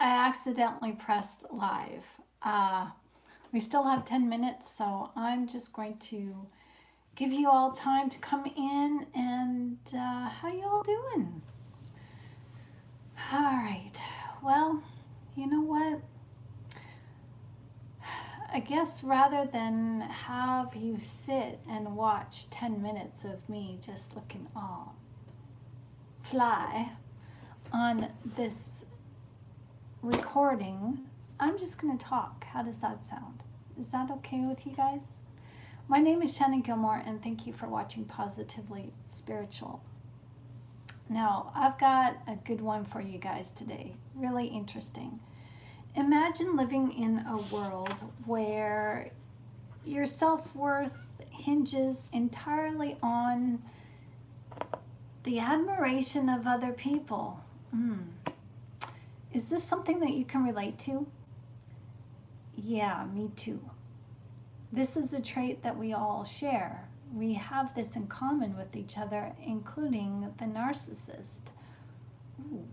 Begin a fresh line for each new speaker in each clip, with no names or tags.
I accidentally pressed live. We still have 10 minutes, so I'm just going to give you all time to come in and how you all doing? All right. Well, you know what? I guess rather than have you sit and watch 10 minutes of me just looking all fly on this recording, I'm just going to talk. How does that sound? Is that okay with you guys? My name is Shannon Gilmore, and thank you for watching Positively Spiritual. Now, I've got a good one for you guys today. Really interesting. Imagine living in a world where your self-worth hinges entirely on the admiration of other people. Is this something that you can relate to? Yeah, me too. This is a trait that we all share. We have this in common with each other, including the narcissist. Ooh.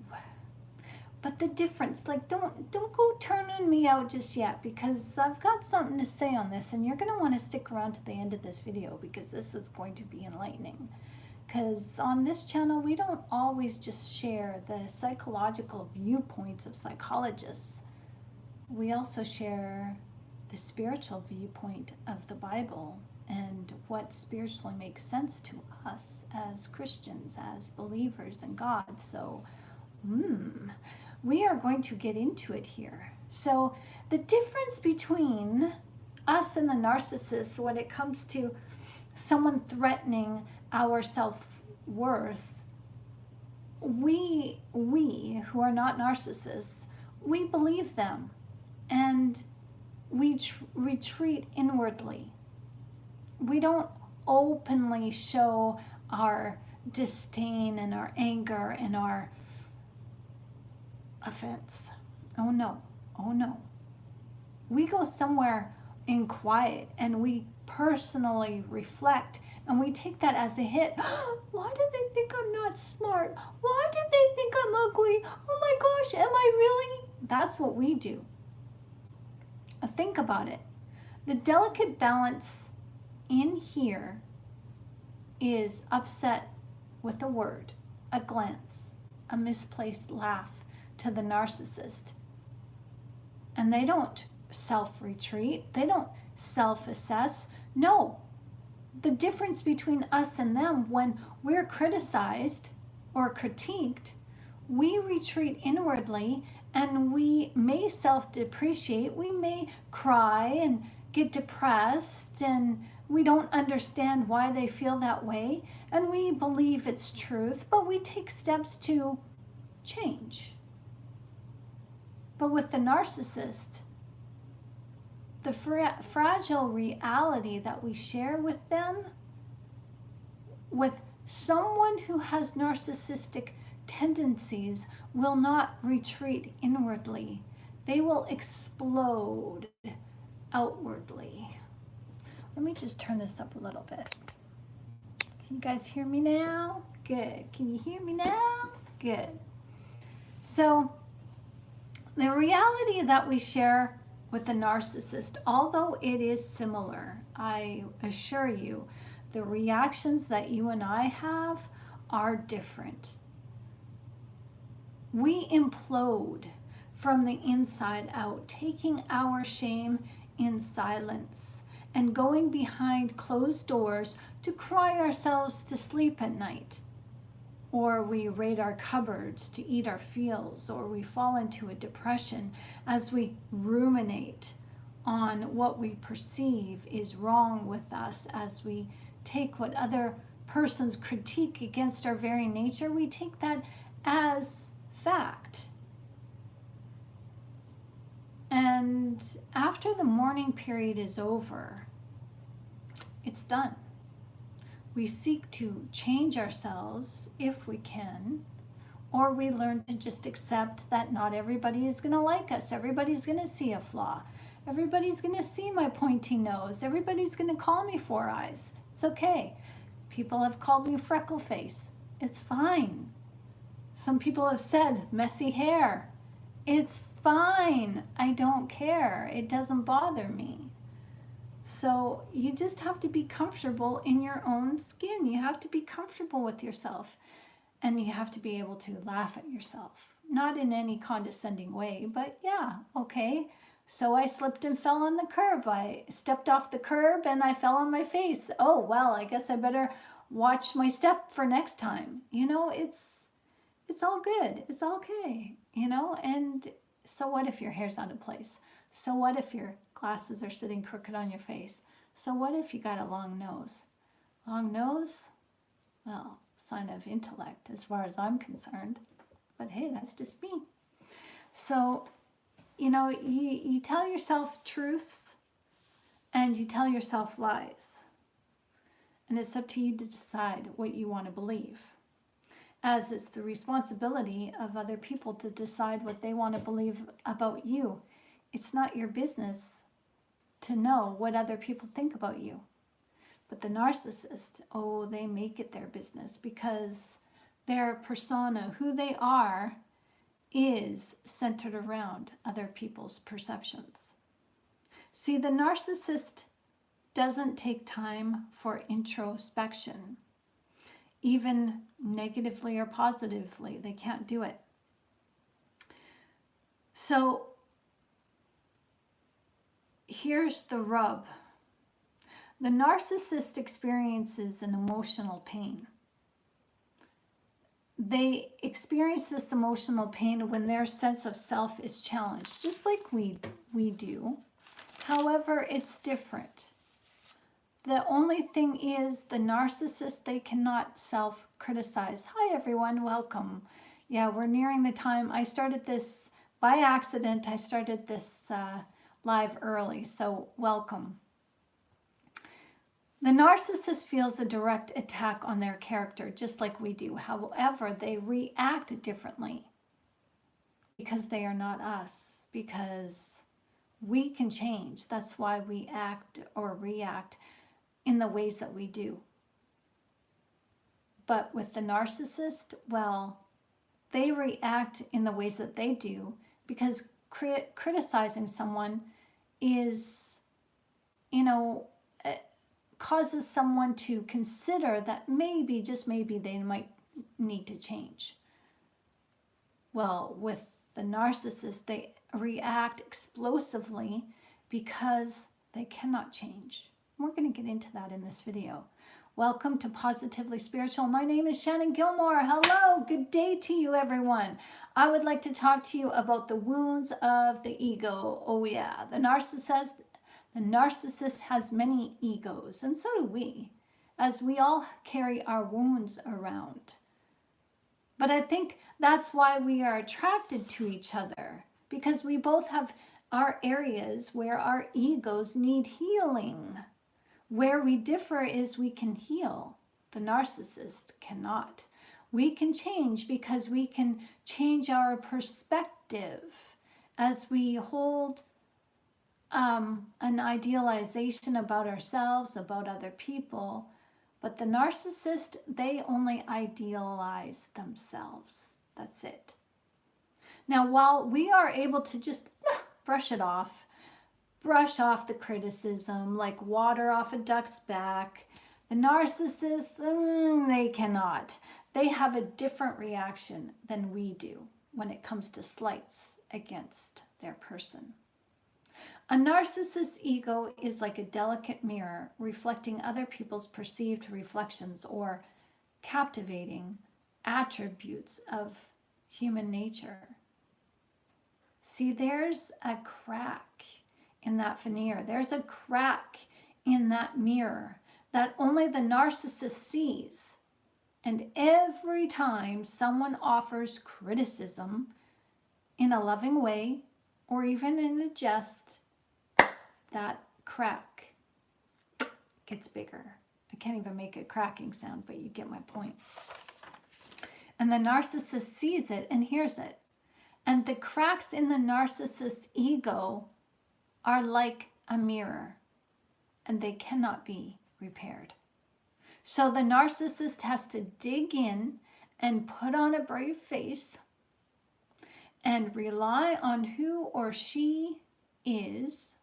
But the difference, like, don't go turning me out just yet, because I've got something to say on this, and you're going to want to stick around to the end of this video, because this is going to be enlightening. Because on this channel, we don't always just share the psychological viewpoints of psychologists. We also share the spiritual viewpoint of the Bible and what spiritually makes sense to us as Christians, as believers in God. So, we are going to get into it here. So the difference between us and the narcissist when it comes to someone threatening our self-worth, we who are not narcissists, we believe them and we retreat inwardly. We don't openly show our disdain and our anger and our offense. Oh no, oh no. We go somewhere in quiet and we personally reflect, and we take that as a hit. Why do they think I'm not smart? Why do they think I'm ugly? Oh my gosh, am I really? That's what we do. Think about it. The delicate balance in here is upset with a word, a glance, a misplaced laugh to the narcissist. And they don't self-retreat. They don't self-assess. No. The difference between us and them, when we're criticized or critiqued, we retreat inwardly and we may self-depreciate. We may cry and get depressed, and we don't understand why they feel that way, and we believe it's truth, but we take steps to change. But with the narcissist, the fragile reality that we share with them, with someone who has narcissistic tendencies, will not retreat inwardly. They will explode outwardly. Let me just turn this up a little bit. Can you guys hear me now? Good. Can you hear me now? Good. So, the reality that we share with the narcissist, although it is similar, I assure you, the reactions that you and I have are different. We implode from the inside out, taking our shame in silence and going behind closed doors to cry ourselves to sleep at night. Or we raid our cupboards to eat our feels, or we fall into a depression as we ruminate on what we perceive is wrong with us, as we take what other persons critique against our very nature, we take that as fact. And after the mourning period is over, it's done. We seek to change ourselves if we can, or we learn to just accept that not everybody is going to like us. Everybody's going to see a flaw. Everybody's going to see my pointy nose. Everybody's going to call me four eyes. It's okay. People have called me freckle face. It's fine. Some people have said messy hair. It's fine. I don't care. It doesn't bother me. So you just have to be comfortable in your own skin. You have to be comfortable with yourself. And you have to be able to laugh at yourself. Not in any condescending way, but yeah, okay. So I slipped and fell on the curb. I stepped off the curb and I fell on my face. Oh, well, I guess I better watch my step for next time. You know, it's all good. It's okay, you know? And so what if your hair's out of place? So what if your glasses are sitting crooked on your face? So what if you got a long nose? Long nose? Well, sign of intellect as far as I'm concerned. But hey, that's just me. So, you know, you tell yourself truths and you tell yourself lies. And it's up to you to decide what you want to believe. As it's the responsibility of other people to decide what they want to believe about you. It's not your business to know what other people think about you. But the narcissist, oh, they make it their business because their persona, who they are, is centered around other people's perceptions. See, the narcissist doesn't take time for introspection, even negatively or positively. They can't do it. So here's the rub. The narcissist experiences an emotional pain. They experience this emotional pain when their sense of self is challenged, just like we do. However, it's different. The only thing is the narcissist, they cannot self-criticize. Hi, everyone. Welcome. Yeah, we're nearing the time. I started this by accident. I started this live early, so welcome. The narcissist feels a direct attack on their character, just like we do. However, they react differently because they are not us, because we can change. That's why we act or react in the ways that we do. But with the narcissist, well, they react in the ways that they do because criticizing someone is, you know, causes someone to consider that maybe, just maybe, they might need to change. Well, with the narcissist, they react explosively because they cannot change. We're going to get into that in this video. Welcome to Positively Spiritual. My name is Shannon Gilmore. Hello, good day to you, everyone. I would like to talk to you about the wounds of the ego. Oh yeah, the narcissist has many egos, and so do we, as we all carry our wounds around. But I think that's why we are attracted to each other, because we both have our areas where our egos need healing. Where we differ is we can heal. The narcissist cannot. We can change because we can change our perspective as we hold an idealization about ourselves, about other people. But the narcissist, they only idealize themselves. That's it. Now, while we are able to just brush off the criticism like water off a duck's back, the narcissists, they cannot. They have a different reaction than we do when it comes to slights against their person. A narcissist's ego is like a delicate mirror reflecting other people's perceived reflections or captivating attributes of human nature. See, there's a crack in that veneer. There's a crack in that mirror that only the narcissist sees. And every time someone offers criticism in a loving way or even in a jest, that crack gets bigger. I can't even make a cracking sound, but you get my point. And the narcissist sees it and hears it. And the cracks in the narcissist's ego are like a mirror, and they cannot be repaired. So the narcissist has to dig in and put on a brave face and rely on who or she is,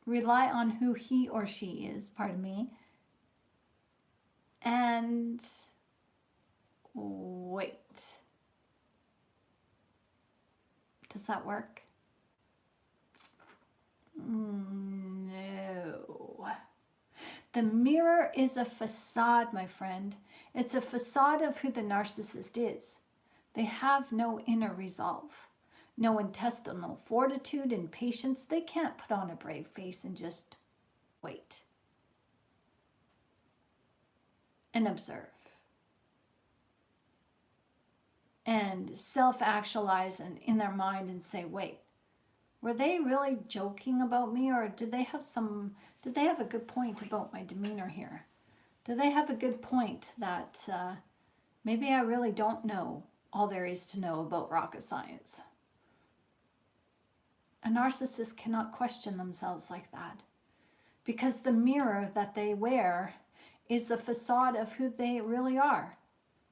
rely on who he or she is, pardon me, and wait. Does that work? No. The mirror is a facade, my friend. It's a facade of who the narcissist is. They have no inner resolve, no intestinal fortitude and patience. They can't put on a brave face and just wait and observe and self-actualize in their mind and say, wait, were they really joking about me, or did they have a good point about my demeanor here? Do they have a good point that maybe I really don't know all there is to know about rocket science? A narcissist cannot question themselves like that, because the mirror that they wear is the facade of who they really are.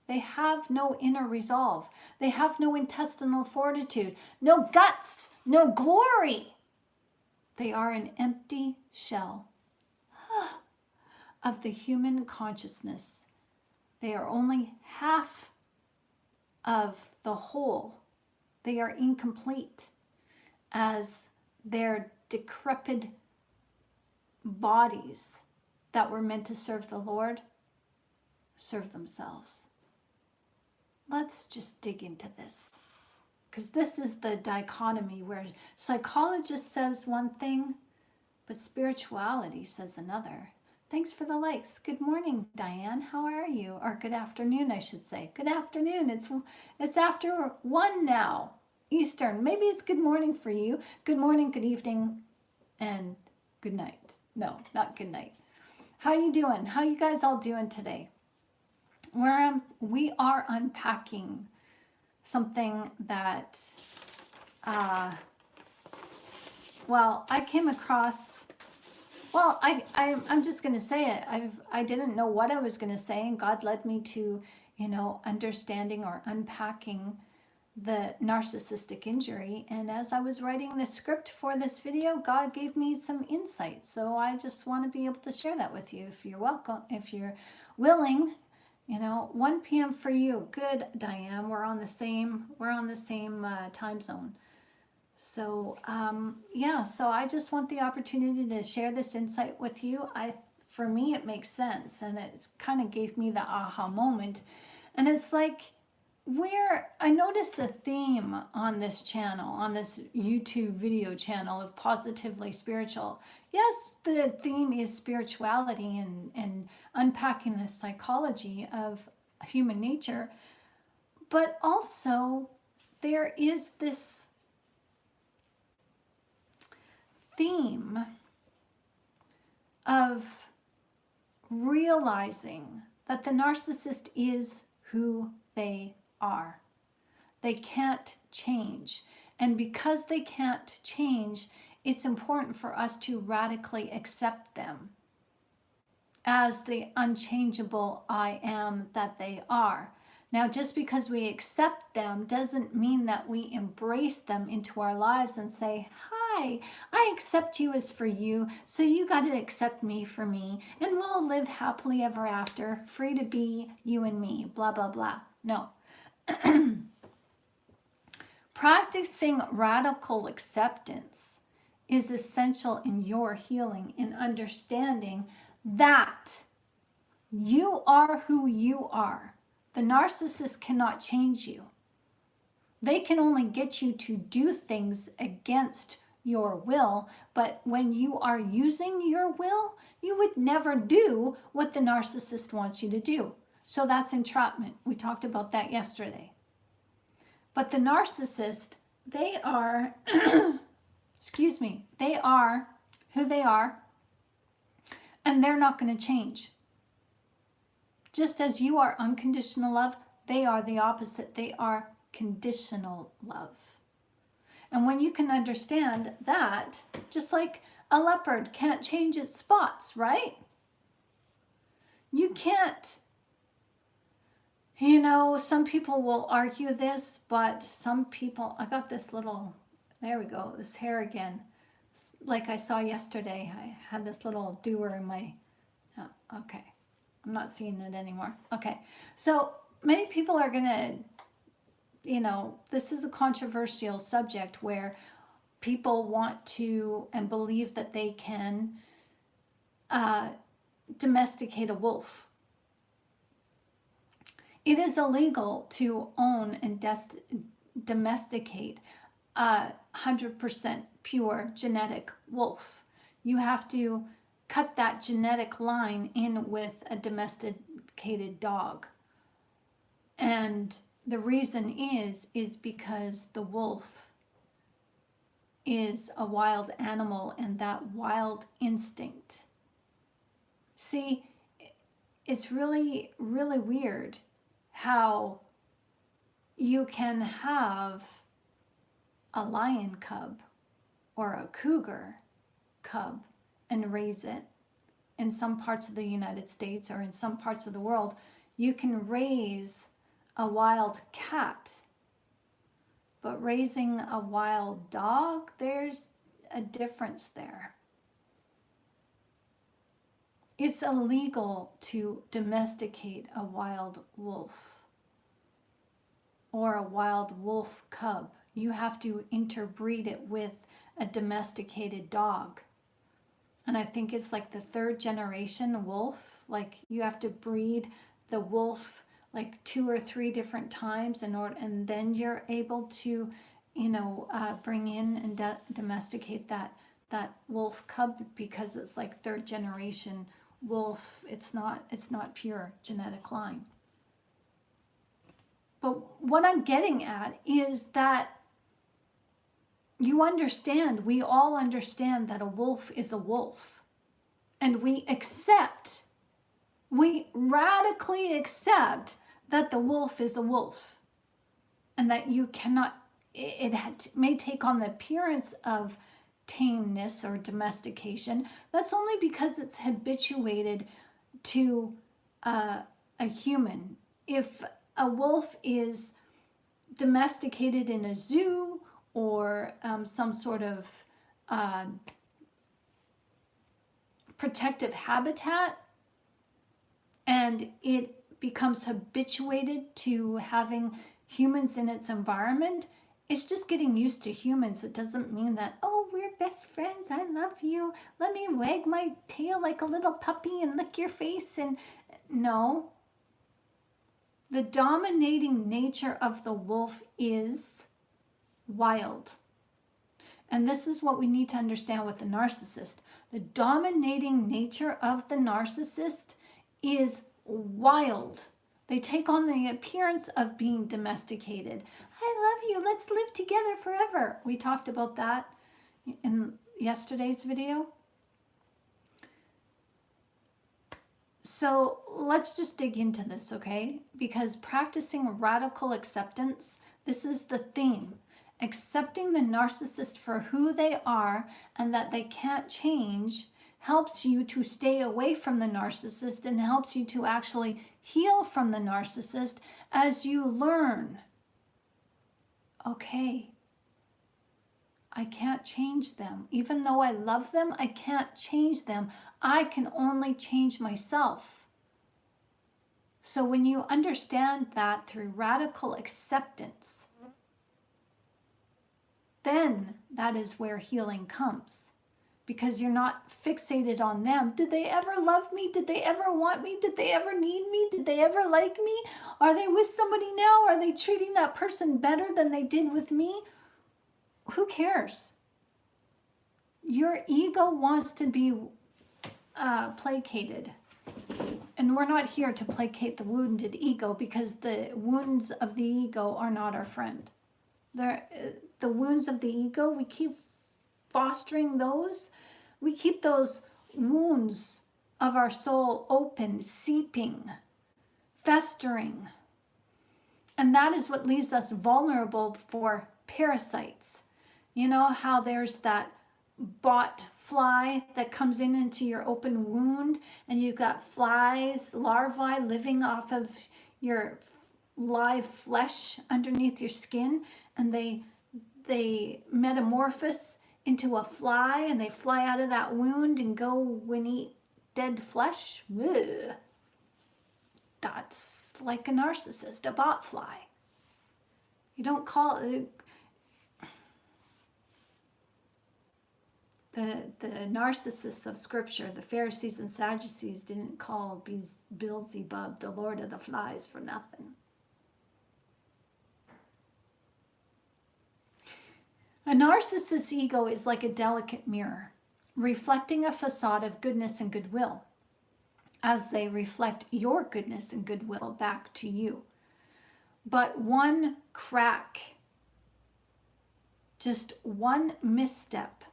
They have no inner resolve. They have no intestinal fortitude, no guts, no glory. They are an empty shell of the human consciousness. They are only half of the whole. They are incomplete as their decrepit bodies that were meant to serve the Lord serve themselves. Let's just dig into this, because this is the dichotomy where psychologist says one thing, but spirituality says another. Thanks for the likes. Good morning, Diane. How are you? Or good afternoon, I should say. Good afternoon. It's after 1 now, Eastern. Maybe it's good morning for you. Good morning, good evening, and good night. No, not good night. How you doing? How you guys all doing today? We are unpacking something that, I came across. Well, I'm just going to say it. I didn't know what I was going to say, and God led me to, understanding or unpacking the narcissistic injury. And as I was writing the script for this video, God gave me some insight. So I just want to be able to share that with you. If you're welcome, if you're willing. 1 p.m. for you. Good, Diane. We're on the same time zone. So, so I just want the opportunity to share this insight with you. For me, it makes sense, and it kind of gave me the aha moment. And it's like, I noticed a theme on this channel, on this YouTube video channel of Positively Spiritual. Yes, the theme is spirituality and unpacking the psychology of human nature, but also there is this theme of realizing that the narcissist is who they are. They can't change. And because they can't change, it's important for us to radically accept them as the unchangeable I am that they are. Now, just because we accept them doesn't mean that we embrace them into our lives and say, hi, I accept you as for you, so you got to accept me for me, and we'll live happily ever after, free to be you and me, blah, blah, blah. No. Practicing radical acceptance is essential in your healing, in understanding that you are who you are. The narcissist cannot change you. They can only get you to do things against your will, but when you are using your will, you would never do what the narcissist wants you to do. So that's entrapment. We talked about that yesterday. But the narcissist, they are, they are who they are, and they're not going to change. Just as you are unconditional love, they are the opposite. They are conditional love. And when you can understand that, just like a leopard can't change its spots, right? You can't You know, some people will argue this, but some people, I got this little, there we go, this hair again. Like I saw yesterday, I had this little doer in my, oh, okay, I'm not seeing it anymore. Okay, so many people are gonna, you know, this is a controversial subject where people want to and believe that they can domesticate a wolf. It is illegal to own and domesticate a 100% pure genetic wolf. You have to cut that genetic line in with a domesticated dog. And the reason is because the wolf is a wild animal, and that wild instinct. See, it's really, really weird how you can have a lion cub or a cougar cub and raise it. In some parts of the United States or in some parts of the world, you can raise a wild cat. But raising a wild dog, there's a difference there. It's illegal to domesticate a wild wolf or a wild wolf cub. You have to interbreed it with a domesticated dog. And I think it's like the third generation wolf. Like you have to breed the wolf like 2 or 3 different times and then you're able to, you know, bring in and domesticate that wolf cub, because it's like third generation wolf. It's not pure genetic line. But what I'm getting at is that you understand, we all understand that a wolf is a wolf. And we radically accept that the wolf is a wolf. And that you cannot, it may take on the appearance of tameness or domestication. That's only because it's habituated to a human. If a wolf is domesticated in a zoo or some sort of protective habitat, and it becomes habituated to having humans in its environment, it's just getting used to humans. It doesn't mean that, oh, we're best friends, I love you, let me wag my tail like a little puppy and lick your face. And no. The dominating nature of the wolf is wild. And this is what we need to understand with the narcissist. The dominating nature of the narcissist is wild. They take on the appearance of being domesticated. I love you, let's live together forever. We talked about that in yesterday's video. So let's just dig into this, okay? Because practicing radical acceptance, this is the theme. Accepting the narcissist for who they are and that they can't change helps you to stay away from the narcissist and helps you to actually heal from the narcissist as you learn. Okay, I can't change them. Even though I love them, I can't change them. I can only change myself. So when you understand that through radical acceptance, then that is where healing comes. Because you're not fixated on them. Did they ever love me? Did they ever want me? Did they ever need me? Did they ever like me? Are they with somebody now? Are they treating that person better than they did with me? Who cares? Your ego wants to be placated. And we're not here to placate the wounded ego, because the wounds of the ego are not our friend. The wounds of the ego, we keep fostering those. We keep those wounds of our soul open, seeping, festering. And that is what leaves us vulnerable for parasites. You know how there's that bot fly that comes into your open wound, and you've got flies, larvae living off of your live flesh underneath your skin, and they metamorphose into a fly, and they fly out of that wound and go and eat dead flesh. Ugh. That's like a narcissist, a bot fly. You don't call it. The narcissists of Scripture, the Pharisees and Sadducees, didn't call Beelzebub the Lord of the Flies for nothing. A narcissist's ego is like a delicate mirror, reflecting a facade of goodness and goodwill, as they reflect your goodness and goodwill back to you. But one crack, just one misstep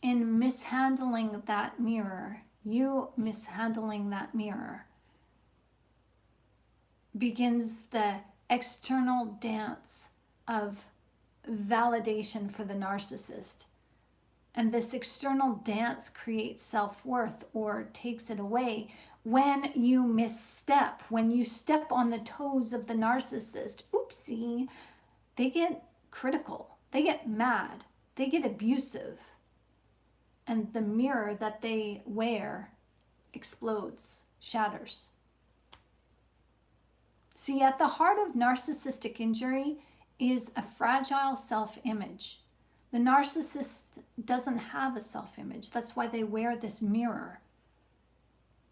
in mishandling that mirror, you mishandling that mirror, begins the external dance of validation for the narcissist. And this external dance creates self-worth or takes it away when you misstep, when you step on the toes of the narcissist. Oopsie, they get critical, they get mad, they get abusive, and the mirror that they wear explodes, shatters. See, at the heart of narcissistic injury is a fragile self-image. The narcissist doesn't have a self-image. That's why they wear this mirror.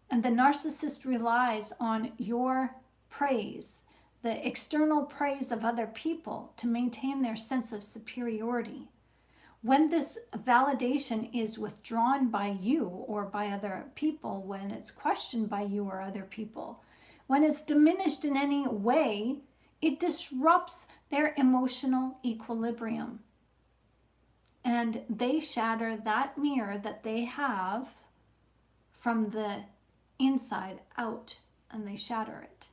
And the narcissist relies on your praise, the external praise of other people, to maintain their sense of superiority. When this validation is withdrawn by you or by other people, when it's questioned by you or other people, when it's diminished in any way, it disrupts their emotional equilibrium. And they shatter that mirror that they have from the inside out, and they shatter it.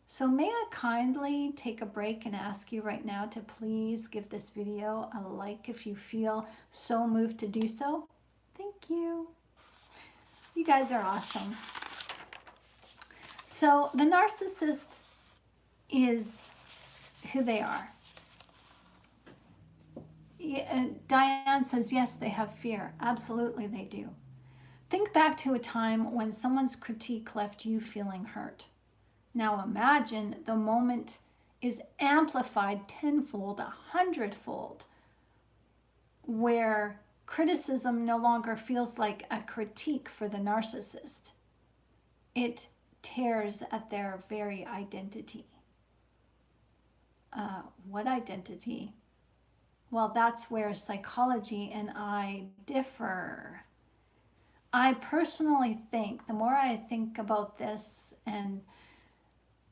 So may I kindly take a break and ask you right now to please give this video a like if you feel so moved to do so. Thank you. You guys are awesome. So the narcissist is who they are. Diane says, yes, they have fear. Absolutely they do. Think back to a time when someone's critique left you feeling hurt. Now imagine the moment is amplified tenfold, 100-fold, where criticism no longer feels like a critique for the narcissist. It tears at their very identity. What identity? Well, that's where psychology and I differ. I personally think, the more I think about this and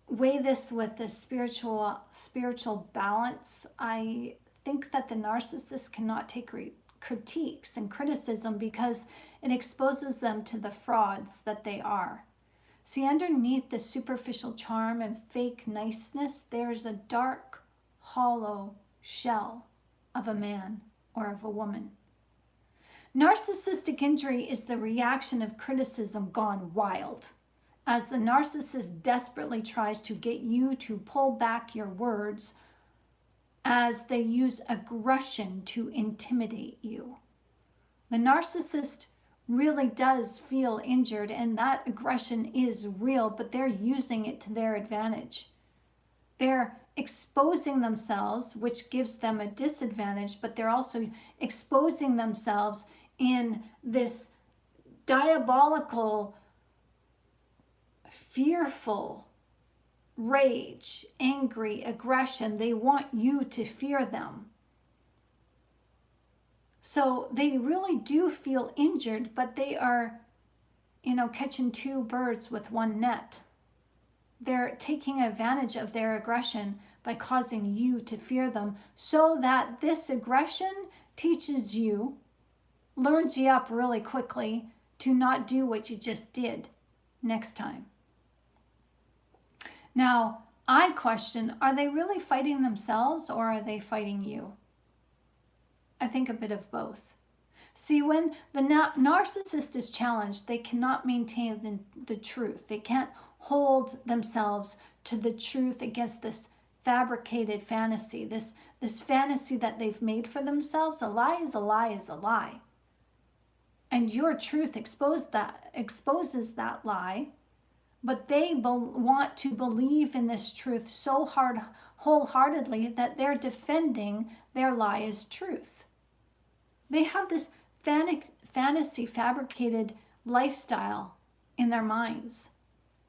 weigh this with the spiritual balance, I think that the narcissist cannot take critiques and criticism because it exposes them to the frauds that they are. See, underneath the superficial charm and fake niceness, there's a dark, hollow shell of a man or of a woman. Narcissistic injury is the reaction of criticism gone wild, as the narcissist desperately tries to get you to pull back your words, as they use aggression to intimidate you. The narcissist really does feel injured, and that aggression is real, but they're using it to their advantage. They're exposing themselves, which gives them a disadvantage, but they're also exposing themselves in this diabolical, fearful rage, angry aggression. They want you to fear them. So they really do feel injured, but they are, catching two birds with one net. They're taking advantage of their aggression by causing you to fear them, so that this aggression teaches you, learns you up really quickly to not do what you just did next time. Now, I question, are they really fighting themselves or are they fighting you? I think a bit of both. See, when the narcissist is challenged, they cannot maintain the truth. They can't hold themselves to the truth against this fabricated fantasy, this fantasy that they've made for themselves. A lie is a lie is a lie. And your truth exposes that lie, but they want to believe in this truth so wholeheartedly that they're defending their lie as truth. They have this fantasy fabricated lifestyle in their minds.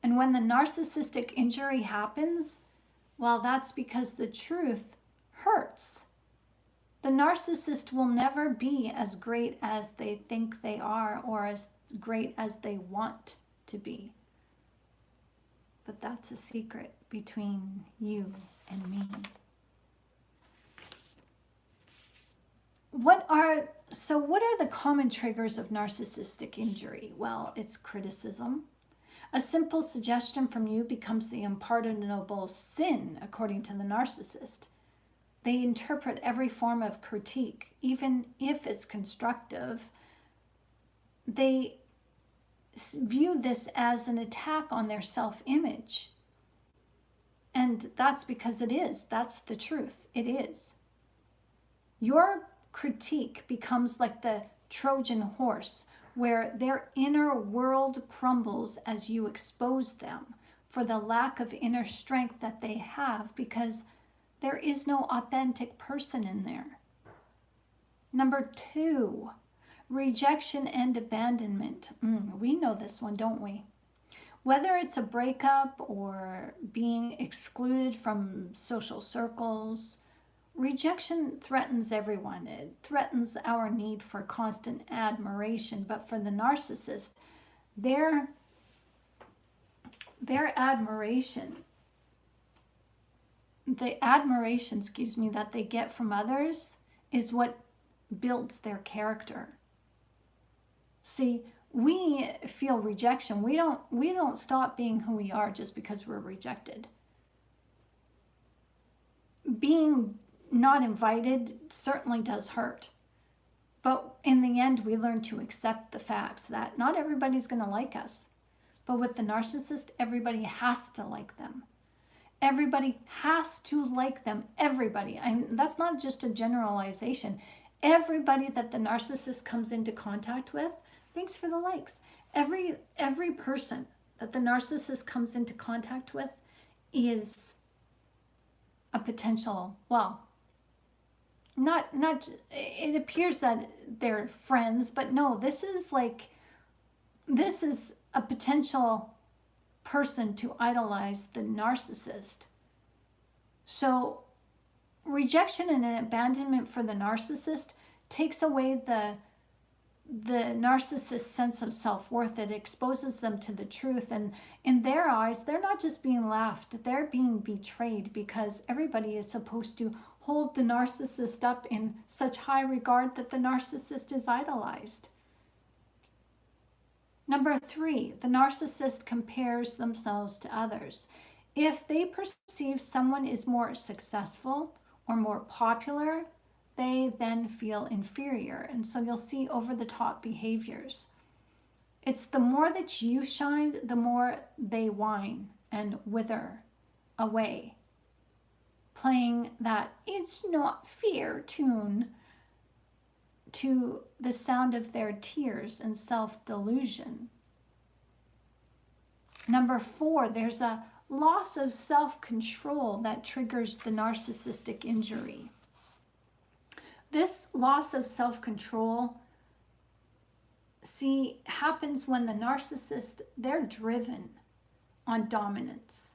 And when the narcissistic injury happens, well, that's because the truth hurts. The narcissist will never be as great as they think they are or as great as they want to be. But that's a secret between you and me. What are the common triggers of narcissistic injury? Well, it's criticism. A simple suggestion from you becomes the unpardonable sin, according to the narcissist. They interpret every form of critique, even if it's constructive. They view this as an attack on their self-image. And that's because it is. That's the truth. It is. Your critique becomes like the Trojan horse, where their inner world crumbles as you expose them for the lack of inner strength that they have, because there is no authentic person in there. Number 2, rejection and abandonment. We know this one, don't we? Whether it's a breakup or being excluded from social circles, rejection threatens everyone. It threatens our need for constant admiration. But for the narcissist, their admiration, the admiration, that they get from others is what builds their character. See, we feel rejection. We don't stop being who we are just because we're rejected. Being not invited certainly does hurt. But in the end, we learn to accept the facts that not everybody's going to like us. But with the narcissist, everybody has to like them. Everybody has to like them. Everybody. And that's not just a generalization. Everybody that the narcissist comes into contact with, thanks for the likes. Every person that the narcissist comes into contact with is a potential, well, not it appears that they're friends, but no, this is a potential person to idolize the narcissist. So rejection and abandonment for the narcissist takes away the narcissist's sense of self-worth. It exposes them to the truth, and in their eyes, they're not just being laughed, they're being betrayed, because everybody is supposed to hold the narcissist up in such high regard that the narcissist is idolized. Number 3, the narcissist compares themselves to others. If they perceive someone is more successful or more popular, they then feel inferior. And so you'll see over-the-top behaviors. It's the more that you shine, the more they whine and wither away, playing that "it's not fair" tune to the sound of their tears and self-delusion. Number 4, there's a loss of self-control that triggers the narcissistic injury. This loss of self-control, happens when the narcissist, they're driven on dominance.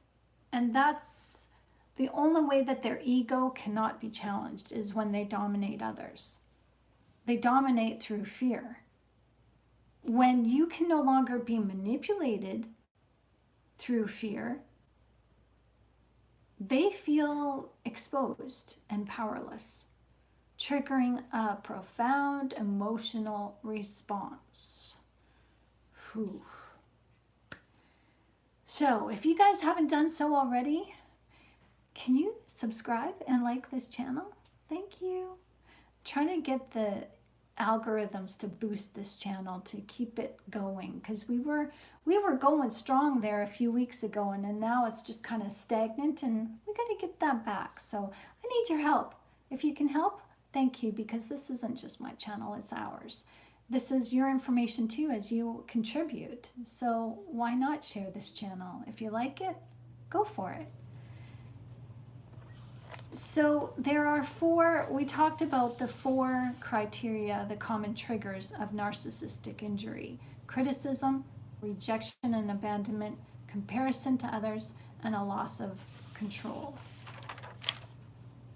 And that's the only way that their ego cannot be challenged, is when they dominate others. They dominate through fear. When you can no longer be manipulated through fear, they feel exposed and powerless, triggering a profound emotional response. Whew. So if you guys haven't done so already, can you subscribe and like this channel? Thank you. I'm trying to get the algorithms to boost this channel to keep it going, because we were going strong there a few weeks ago, and then now it's just kind of stagnant, and we got to get that back. So I need your help. If you can help, thank you, because this isn't just my channel, it's ours. This is your information too as you contribute. So why not share this channel? If you like it, go for it. So there are we talked about the 4 criteria, the common triggers of narcissistic injury: criticism, rejection and abandonment, comparison to others, and a loss of control.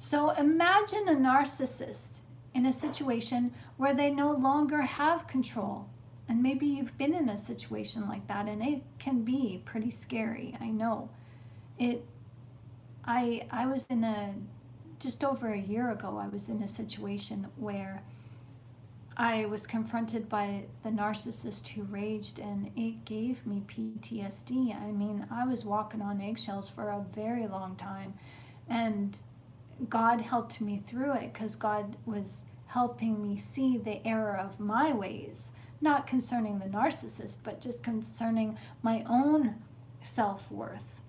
So imagine a narcissist in a situation where they no longer have control. And maybe you've been in a situation like that, and it can be pretty scary. I know. I was just over a year ago, I was in a situation where I was confronted by the narcissist who raged, and it gave me PTSD. I mean, I was walking on eggshells for a very long time, and God helped me through it, because God was helping me see the error of my ways, not concerning the narcissist, but just concerning my own self-worth.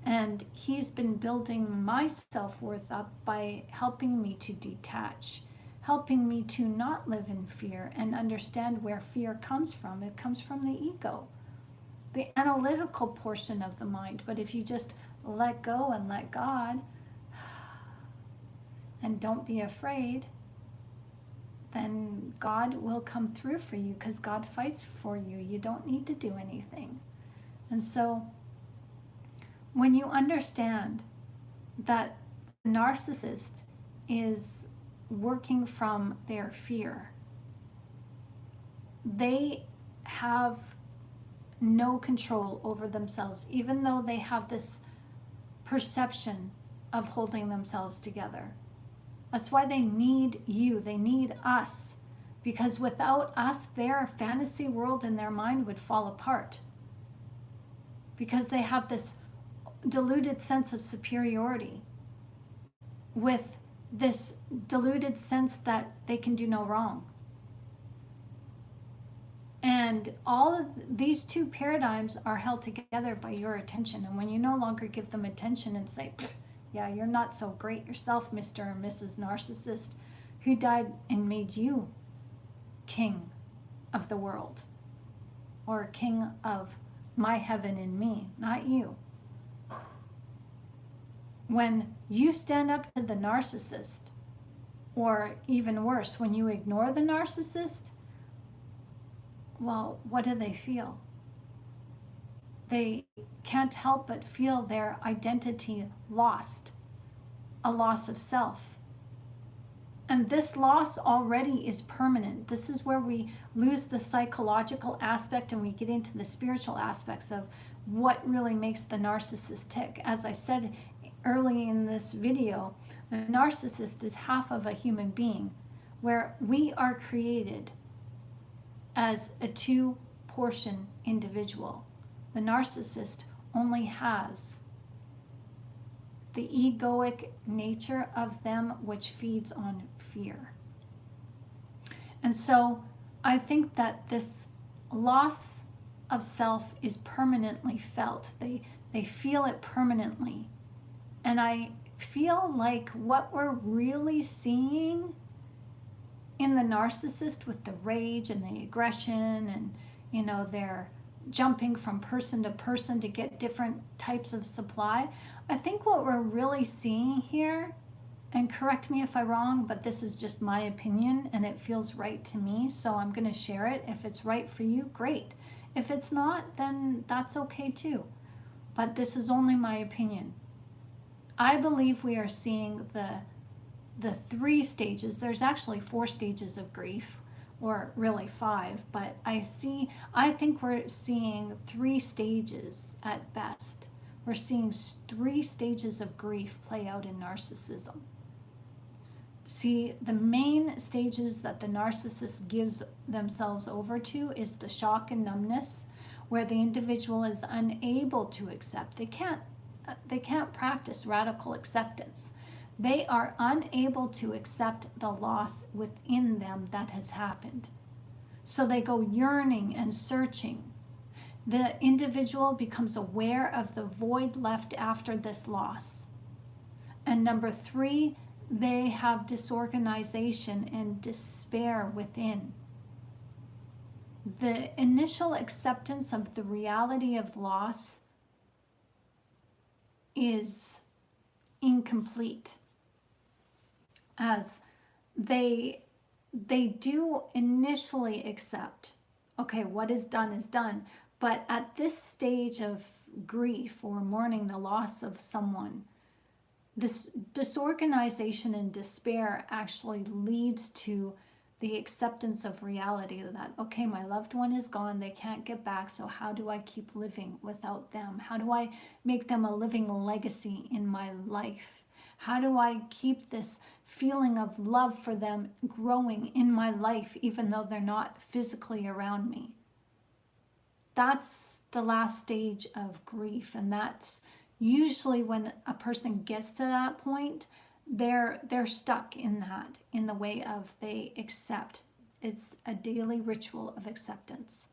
And he's been building my self-worth up by helping me to detach, helping me to not live in fear and understand where fear comes from. It comes from the ego, the analytical portion of the mind. But if you just let go and let God, and don't be afraid, then God will come through for you, because God fights for you. You don't need to do anything. And so when you understand that the narcissist is working from their fear, they have no control over themselves, even though they have this perception of holding themselves together. That's why they need you, they need us, because without us, their fantasy world in their mind would fall apart, because they have this deluded sense of superiority, with this deluded sense that they can do no wrong. And all of these 2 paradigms are held together by your attention. And when you no longer give them attention and say, yeah, you're not so great yourself, Mr. or Mrs. Narcissist, who died and made you king of the world, or king of my heaven in me, not you. When you stand up to the narcissist, or even worse, when you ignore the narcissist, well, what do they feel? They can't help but feel their identity lost, a loss of self. And this loss already is permanent. This is where we lose the psychological aspect and we get into the spiritual aspects of what really makes the narcissist tick. As I said early in this video, the narcissist is half of a human being, where we are created as a 2-portion individual. The narcissist only has the egoic nature of them, which feeds on fear. And so I think that this loss of self is permanently felt. They feel it permanently. And I feel like what we're really seeing in the narcissist, with the rage and the aggression, and they're jumping from person to person to get different types of supply. I think what we're really seeing here, and correct me if I'm wrong, but this is just my opinion and it feels right to me, so I'm going to share it. If it's right for you, great. If it's not, then that's okay too. But this is only my opinion. I believe we are seeing the 3 stages. There's actually 4 stages of grief, or really 5, but I think we're seeing 3 stages at best. We're seeing 3 stages of grief play out in narcissism. See, the main stages that the narcissist gives themselves over to is the shock and numbness, where the individual is unable to accept. They can't practice radical acceptance. They are unable to accept the loss within them that has happened. So they go yearning and searching. The individual becomes aware of the void left after this loss. And number 3, they have disorganization and despair within. The initial acceptance of the reality of loss is incomplete, as they do initially accept, okay, what is done, but at this stage of grief or mourning the loss of someone, this disorganization and despair actually leads to the acceptance of reality that, okay, my loved one is gone, they can't get back, so how do I keep living without them? How do I make them a living legacy in my life? How do I keep this feeling of love for them growing in my life, even though they're not physically around me? That's the last stage of grief, and that's usually when a person gets to that point, they're stuck in that, in the way of they accept. It's a daily ritual of acceptance.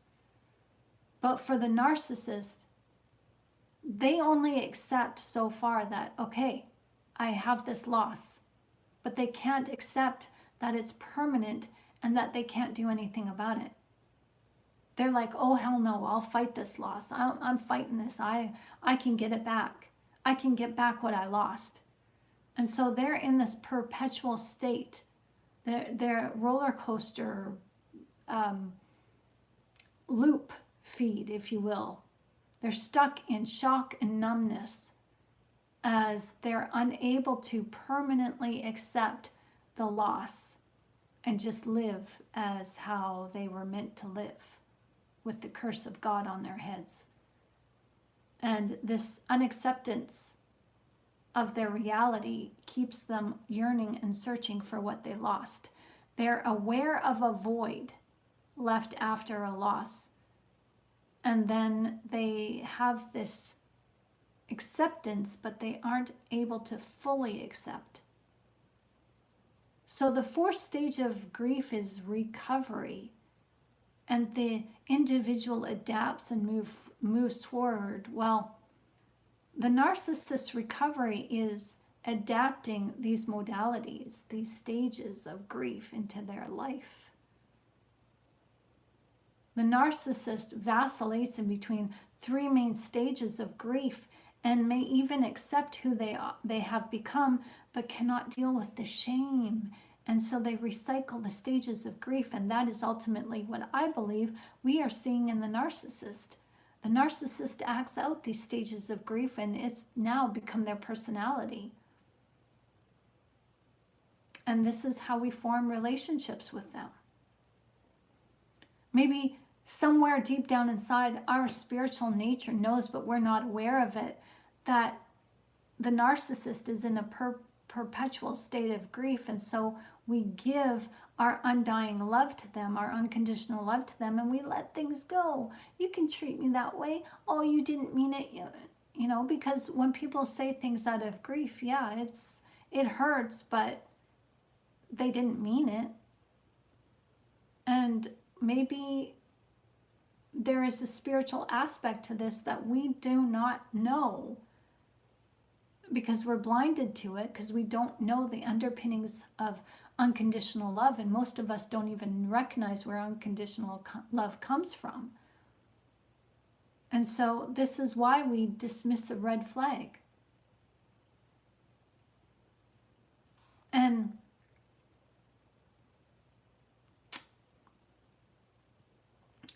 But for the narcissist, they only accept so far that, okay, I have this loss, but they can't accept that it's permanent and that they can't do anything about it. They're like, oh, hell no, I'll fight this loss. I'm fighting this. I can get it back. I can get back what I lost. And so they're in this perpetual state. Their roller coaster loop feed, if you will. They're stuck in shock and numbness as they're unable to permanently accept the loss and just live as how they were meant to live, with the curse of God on their heads. And this unacceptance of their reality keeps them yearning and searching for what they lost. They're aware of a void left after a loss. And then they have this acceptance, but they aren't able to fully accept. So the 4th stage of grief is recovery. And the individual adapts and moves forward. Well, the narcissist's recovery is adapting these modalities, these stages of grief into their life. The narcissist vacillates in between 3 main stages of grief and may even accept who they have become, but cannot deal with the shame. And so they recycle the stages of grief, and that is ultimately what I believe we are seeing in the narcissist. The narcissist acts out these stages of grief, and it's now become their personality. And this is how we form relationships with them. Maybe somewhere deep down inside, our spiritual nature knows, but we're not aware of it, that the narcissist is in a perpetual state of grief, and so we give our undying love to them, our unconditional love to them, and we let things go. You can treat me that way. Oh, you didn't mean it. You know, because when people say things out of grief, yeah, it hurts, but they didn't mean it. And maybe there is a spiritual aspect to this that we do not know, because we're blinded to it, because we don't know the underpinnings of unconditional love, and most of us don't even recognize where unconditional love comes from. And so this is why we dismiss a red flag. And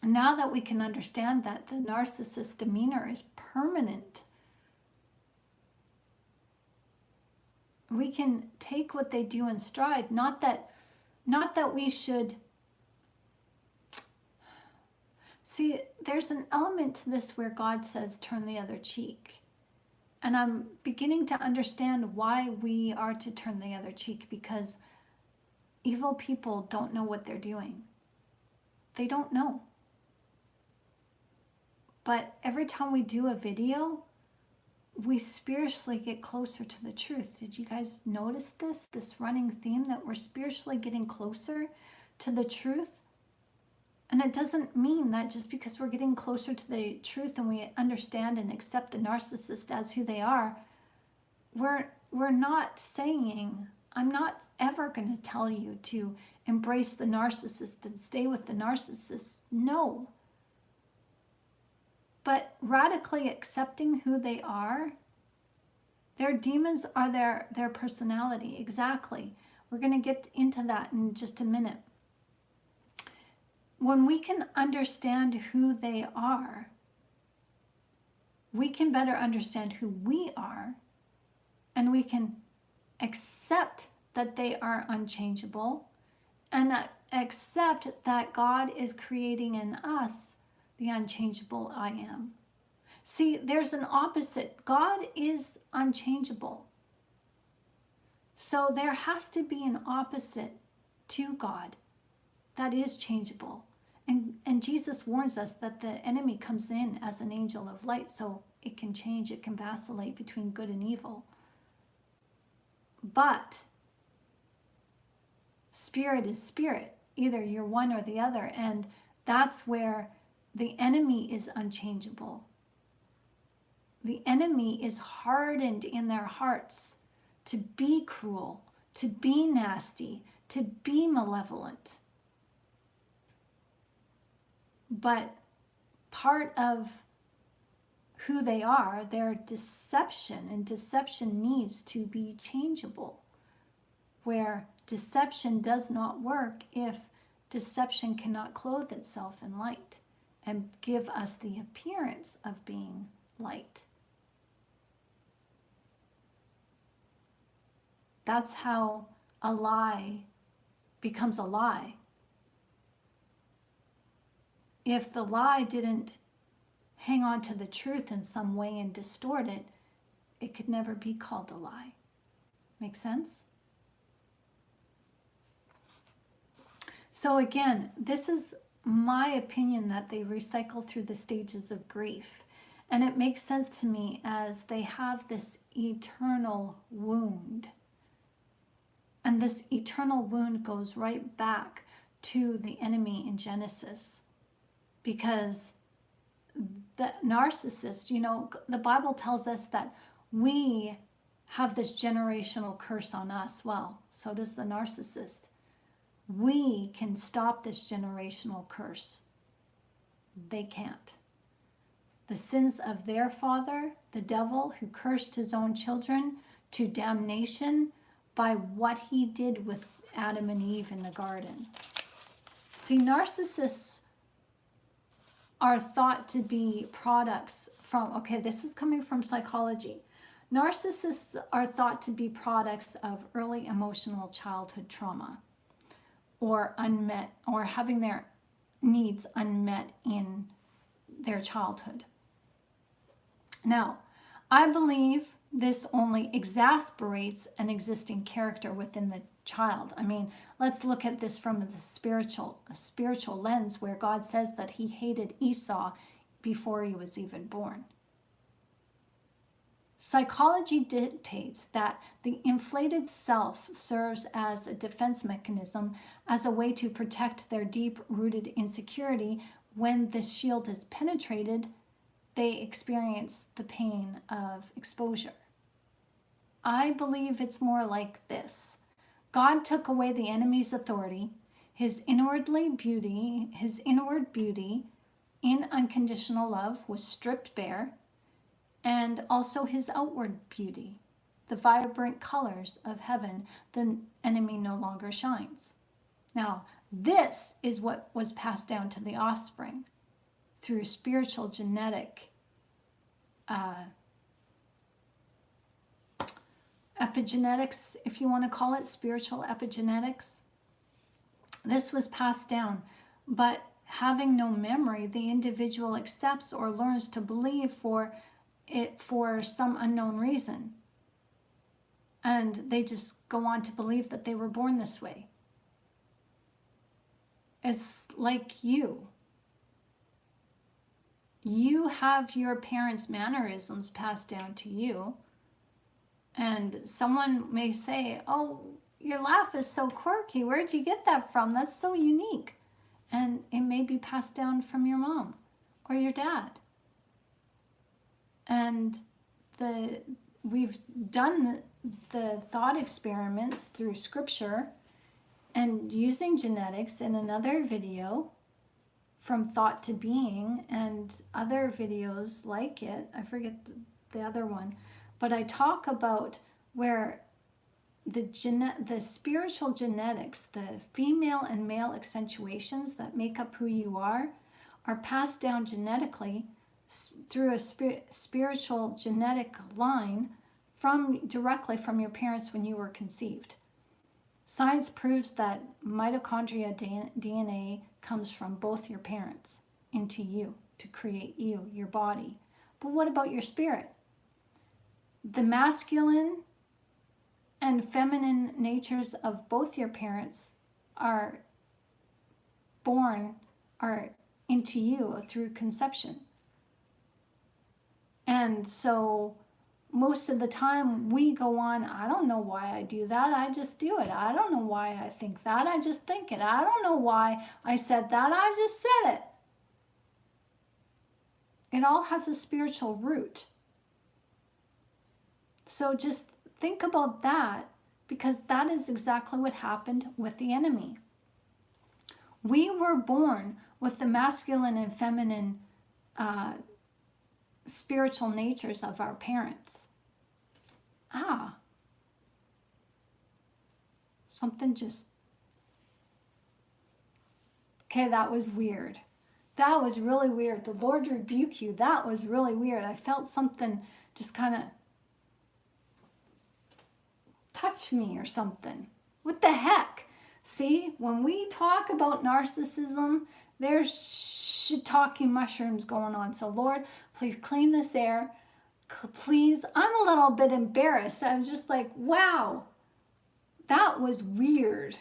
now that we can understand that the narcissist's demeanor is permanent, we can take what they do in stride. Not that we should see. There's an element to this where God says, turn the other cheek. And I'm beginning to understand why we are to turn the other cheek, because evil people don't know what they're doing. They don't know. But every time we do a video, we spiritually get closer to the truth. Did you guys notice this running theme that we're spiritually getting closer to the truth? And it doesn't mean that just because we're getting closer to the truth and we understand and accept the narcissist as who they are, we're not saying, I'm not ever going to tell you to embrace the narcissist and stay with the narcissist. No. But radically accepting who they are, their demons are their personality. Exactly. We're going to get into that in just a minute. When we can understand who they are, we can better understand who we are, and we can accept that they are unchangeable and accept that God is creating in us the unchangeable I am. See, there's an opposite. God is unchangeable. So there has to be an opposite to God that is changeable. And Jesus warns us that the enemy comes in as an angel of light, so it can change, it can vacillate between good and evil. But spirit is spirit. Either you're one or the other, and that's where the enemy is unchangeable. The enemy is hardened in their hearts to be cruel, to be nasty, to be malevolent. But part of who they are, their deception, and deception needs to be changeable, where deception does not work if deception cannot clothe itself in light and give us the appearance of being light. That's how a lie becomes a lie. If the lie didn't hang on to the truth in some way and distort it, it could never be called a lie. Make sense? So again, this is my opinion that they recycle through the stages of grief. And it makes sense to me as they have this eternal wound. And this eternal wound goes right back to the enemy in Genesis. Because the narcissist, the Bible tells us that we have this generational curse on us. Well, so does the narcissist. We can stop this generational curse. They can't. The sins of their father, the devil, who cursed his own children to damnation by what he did with Adam and Eve in the garden. See, narcissists are thought to be products from, this is coming from psychology. Narcissists are thought to be products of early emotional childhood trauma, or unmet, or having their needs unmet in their childhood. Now, I believe this only exasperates an existing character within the child. I mean, let's look at this from the spiritual lens, where God says that he hated Esau before he was even born. Psychology dictates that the inflated self serves as a defense mechanism, as a way to protect their deep-rooted insecurity. When this shield is penetrated, they experience the pain of exposure. I believe it's more like this. God took away the enemy's authority, his inward beauty in unconditional love was stripped bare, and also his outward beauty, the vibrant colors of heaven. The enemy no longer shines. Now, this is what was passed down to the offspring through spiritual genetic epigenetics, if you want to call it, spiritual epigenetics. This was passed down, but having no memory, the individual accepts or learns to believe for some unknown reason. And they just go on to believe that they were born this way. It's like you. you have your parents' mannerisms passed down to you. And someone may say, oh, your laugh is so quirky. Where'd you get that from? That's so unique. And it may be passed down from your mom or your dad. And we've done the thought experiments through scripture and using genetics in another video from Thought to Being and other videos like it. I forget the other one. But I talk about where the spiritual genetics, the female and male accentuations that make up who you are passed down genetically through a spiritual genetic line directly from your parents when you were conceived. Science proves that mitochondria DNA comes from both your parents into you to create you, your body. But what about your spirit? The masculine and feminine natures of both your parents are into you through conception. And so most of the time we go on, I don't know why I do that, I just do it. I don't know why I think that, I just think it. I don't know why I said that, I just said it. It all has a spiritual root. So just think about that, because that is exactly what happened with the enemy. We were born with the masculine and feminine spiritual natures of our parents. Something just... Okay, that was weird. That was really weird. The Lord rebuke you. That was really weird. I felt something just kind of touch me or something. What the heck? See, when we talk about narcissism, there's shiitake mushrooms going on. So Lord, please clean this air. Please, I'm a little bit embarrassed. I'm just like, wow, that was weird.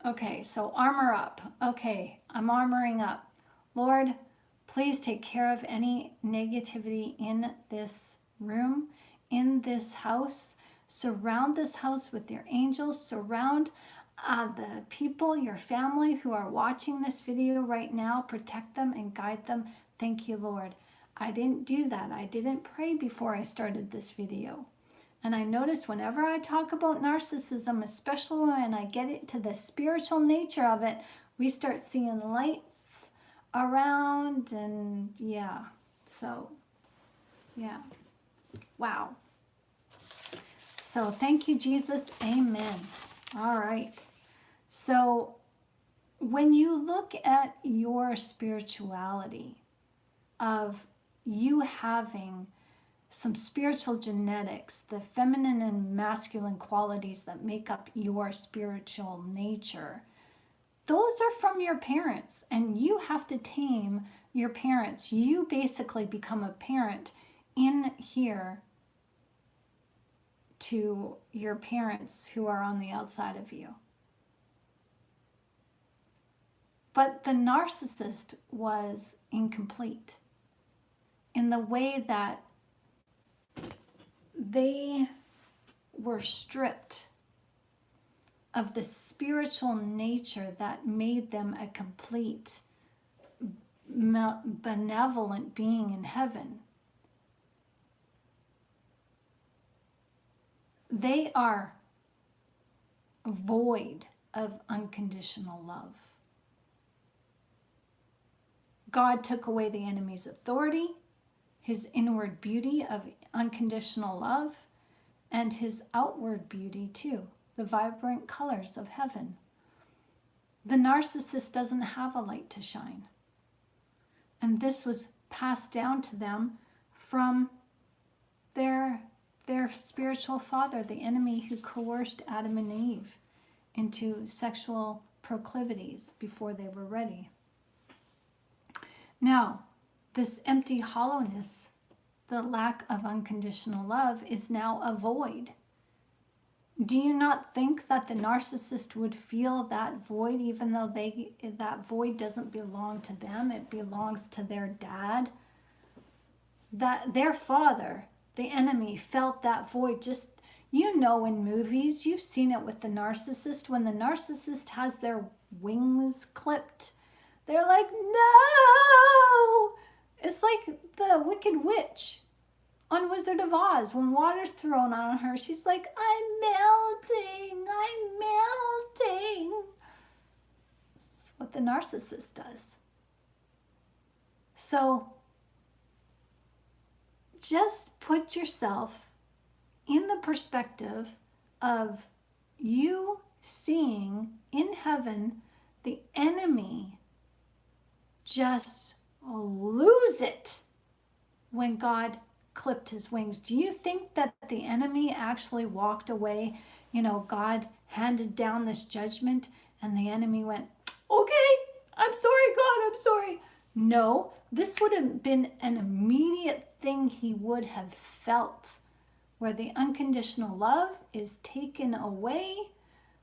Okay, so armor up. Okay, I'm armoring up. Lord, please take care of any negativity in this room, in this house. Surround this house with your angels. Surround the people, your family who are watching this video right now. Protect them and guide them. Thank you, Lord. I didn't do that. I didn't pray before I started this video. And I notice whenever I talk about narcissism, especially when I get into the spiritual nature of it, we start seeing lights around and yeah. So, yeah. Wow. So thank you, Jesus. Amen. All right. So when you look at your spirituality of you having some spiritual genetics, the feminine and masculine qualities that make up your spiritual nature, those are from your parents, and you have to tame your parents. You basically become a parent in here to your parents who are on the outside of you. But the narcissist was incomplete in the way that they were stripped of the spiritual nature that made them a complete benevolent being in heaven. They are void of unconditional love. God took away the enemy's authority, his inward beauty of unconditional love, and his outward beauty too, the vibrant colors of heaven. The narcissist doesn't have a light to shine. And this was passed down to them from their spiritual father, the enemy who coerced Adam and Eve into sexual proclivities before they were ready. Now, this empty hollowness, the lack of unconditional love, is now a void. Do you not think that the narcissist would feel that void, even though that void doesn't belong to them? It belongs to their dad. That their father, the enemy, felt that void. Just, in movies, you've seen it with the narcissist. When the narcissist has their wings clipped, they're like, no! It's like the Wicked Witch on Wizard of Oz. When water's thrown on her, she's like, I'm melting, I'm melting. That's what the narcissist does. So just put yourself in the perspective of you seeing in heaven the enemy just lose it when God clipped his wings. Do you think that the enemy actually walked away? God handed down this judgment and the enemy went, okay, I'm sorry, God, I'm sorry. No, this would have been an immediate thing he would have felt, where the unconditional love is taken away.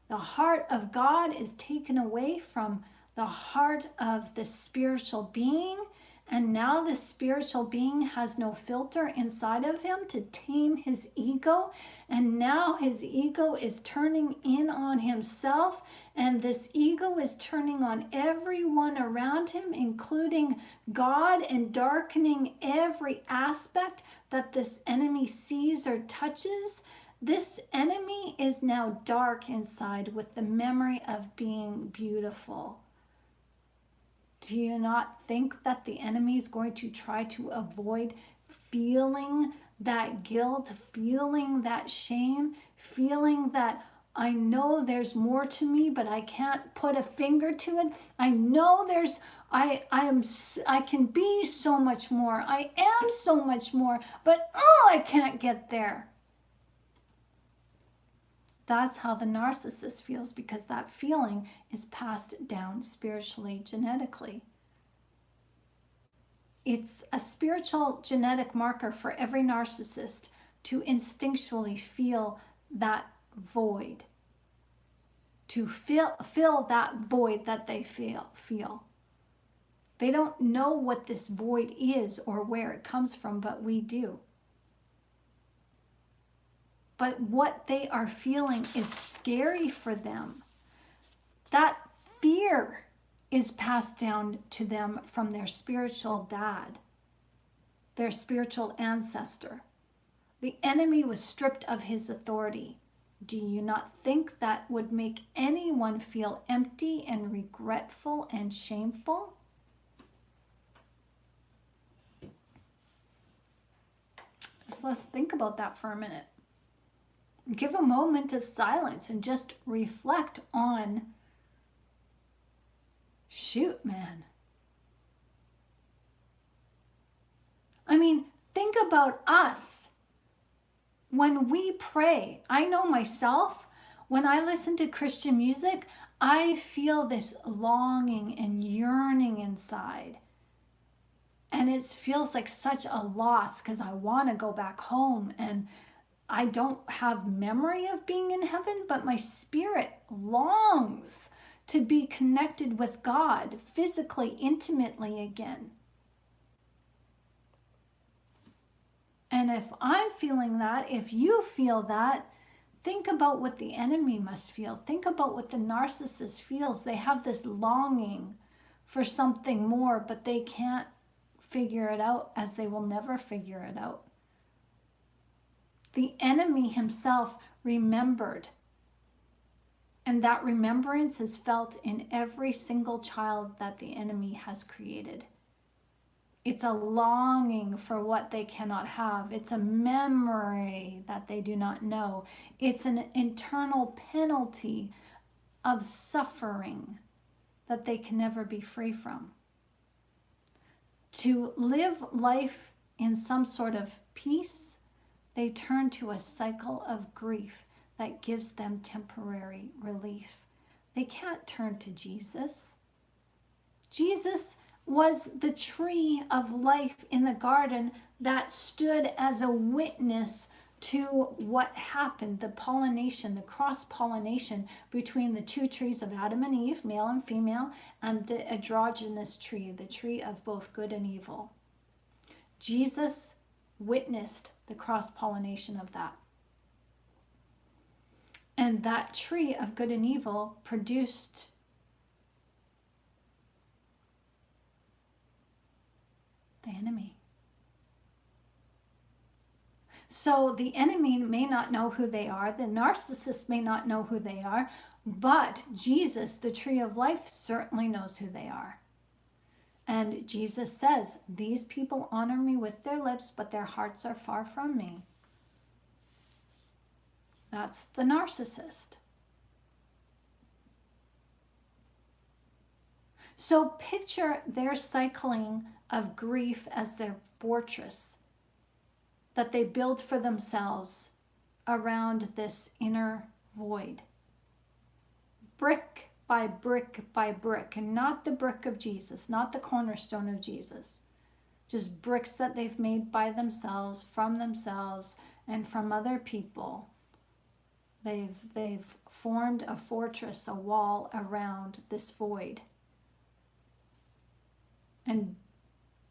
The heart of God is taken away from the heart of the spiritual being. And now the spiritual being has no filter inside of him to tame his ego. And now his ego is turning in on himself. And this ego is turning on everyone around him, including God, and darkening every aspect that this enemy sees or touches. This enemy is now dark inside with the memory of being beautiful. Do you not think that the enemy is going to try to avoid feeling that guilt, feeling that shame, feeling that I know there's more to me, but I can't put a finger to it. I know I can be so much more. I am so much more, but I can't get there. That's how the narcissist feels, because that feeling is passed down spiritually, genetically. It's a spiritual genetic marker for every narcissist to instinctually feel that void, to fill that void that they feel. They don't know what this void is or where it comes from, but we do. But what they are feeling is scary for them. That fear is passed down to them from their spiritual dad, their spiritual ancestor. The enemy was stripped of his authority. Do you not think that would make anyone feel empty and regretful and shameful? Just let's think about that for a minute. Give a moment of silence and just reflect on, shoot, man. I mean, think about us. When we pray, I know myself, when I listen to Christian music, I feel this longing and yearning inside. And it feels like such a loss because I want to go back home, and I don't have memory of being in heaven, but my spirit longs to be connected with God physically, intimately again. And if I'm feeling that, if you feel that, think about what the enemy must feel. Think about what the narcissist feels. They have this longing for something more, but they can't figure it out, as they will never figure it out. The enemy himself remembered, and that remembrance is felt in every single child that the enemy has created. It's a longing for what they cannot have. It's a memory that they do not know. It's an internal penalty of suffering that they can never be free from. To live life in some sort of peace, they turn to a cycle of grief that gives them temporary relief. They can't turn to Jesus. Jesus was the tree of life in the garden that stood as a witness to what happened, the pollination, the cross-pollination between the two trees of Adam and Eve, male and female, and the androgynous tree, the tree of both good and evil. Jesus witnessed the cross-pollination of that. And that tree of good and evil produced the enemy. So the enemy may not know who they are, the narcissist may not know who they are, but Jesus, the tree of life, certainly knows who they are. And Jesus says, these people honor me with their lips, but their hearts are far from me. That's the narcissist. So picture their cycling of grief as their fortress that they build for themselves around this inner void. Brick by brick by brick, and not the brick of Jesus, not the cornerstone of Jesus. Just bricks that they've made by themselves, and from other people. They've formed a fortress, a wall around this void. And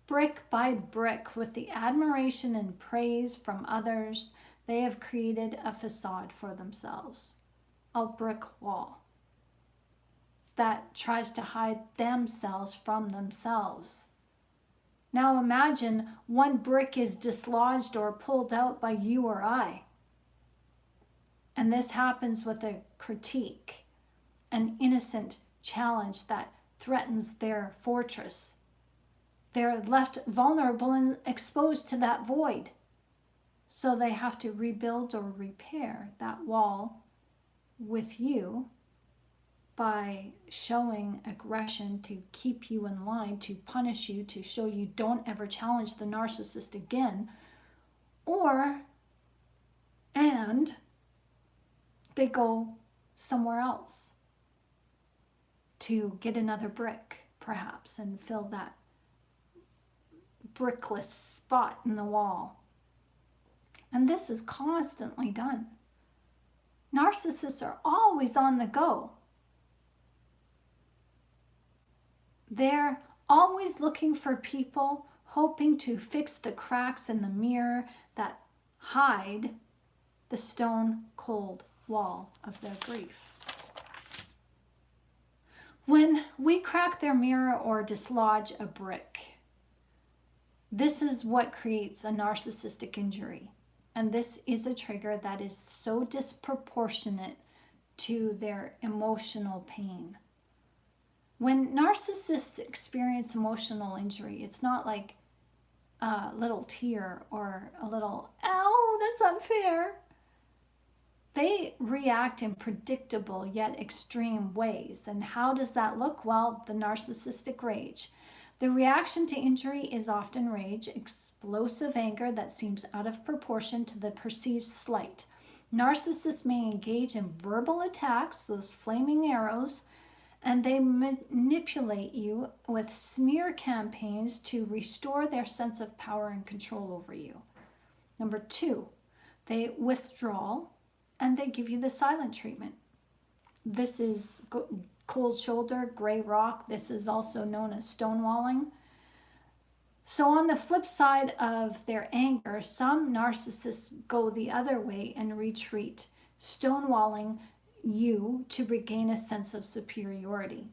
brick by brick, with the admiration and praise from others, they have created a facade for themselves, a brick wall that tries to hide themselves from themselves. Now imagine one brick is dislodged or pulled out by you or I. And this happens with a critique, an innocent challenge that threatens their fortress. They're left vulnerable and exposed to that void. So they have to rebuild or repair that wall with you by showing aggression to keep you in line, to punish you, to show you don't ever challenge the narcissist again. And they go somewhere else to get another brick, perhaps, and fill that brickless spot in the wall. And this is constantly done. Narcissists are always on the go. They're always looking for people, hoping to fix the cracks in the mirror that hide the stone cold wall of their grief. When we crack their mirror or dislodge a brick, this is what creates a narcissistic injury. And this is a trigger that is so disproportionate to their emotional pain. When narcissists experience emotional injury, it's not like a little tear or a little, ow, that's unfair. They react in predictable yet extreme ways. And how does that look? Well, the narcissistic rage. The reaction to injury is often rage, explosive anger that seems out of proportion to the perceived slight. Narcissists may engage in verbal attacks, those flaming arrows, and they manipulate you with smear campaigns to restore their sense of power and control over you. Number 2, they withdraw and they give you the silent treatment. This is cold shoulder, gray rock. This is also known as stonewalling. So on the flip side of their anger, some narcissists go the other way and retreat, stonewalling you to regain a sense of superiority.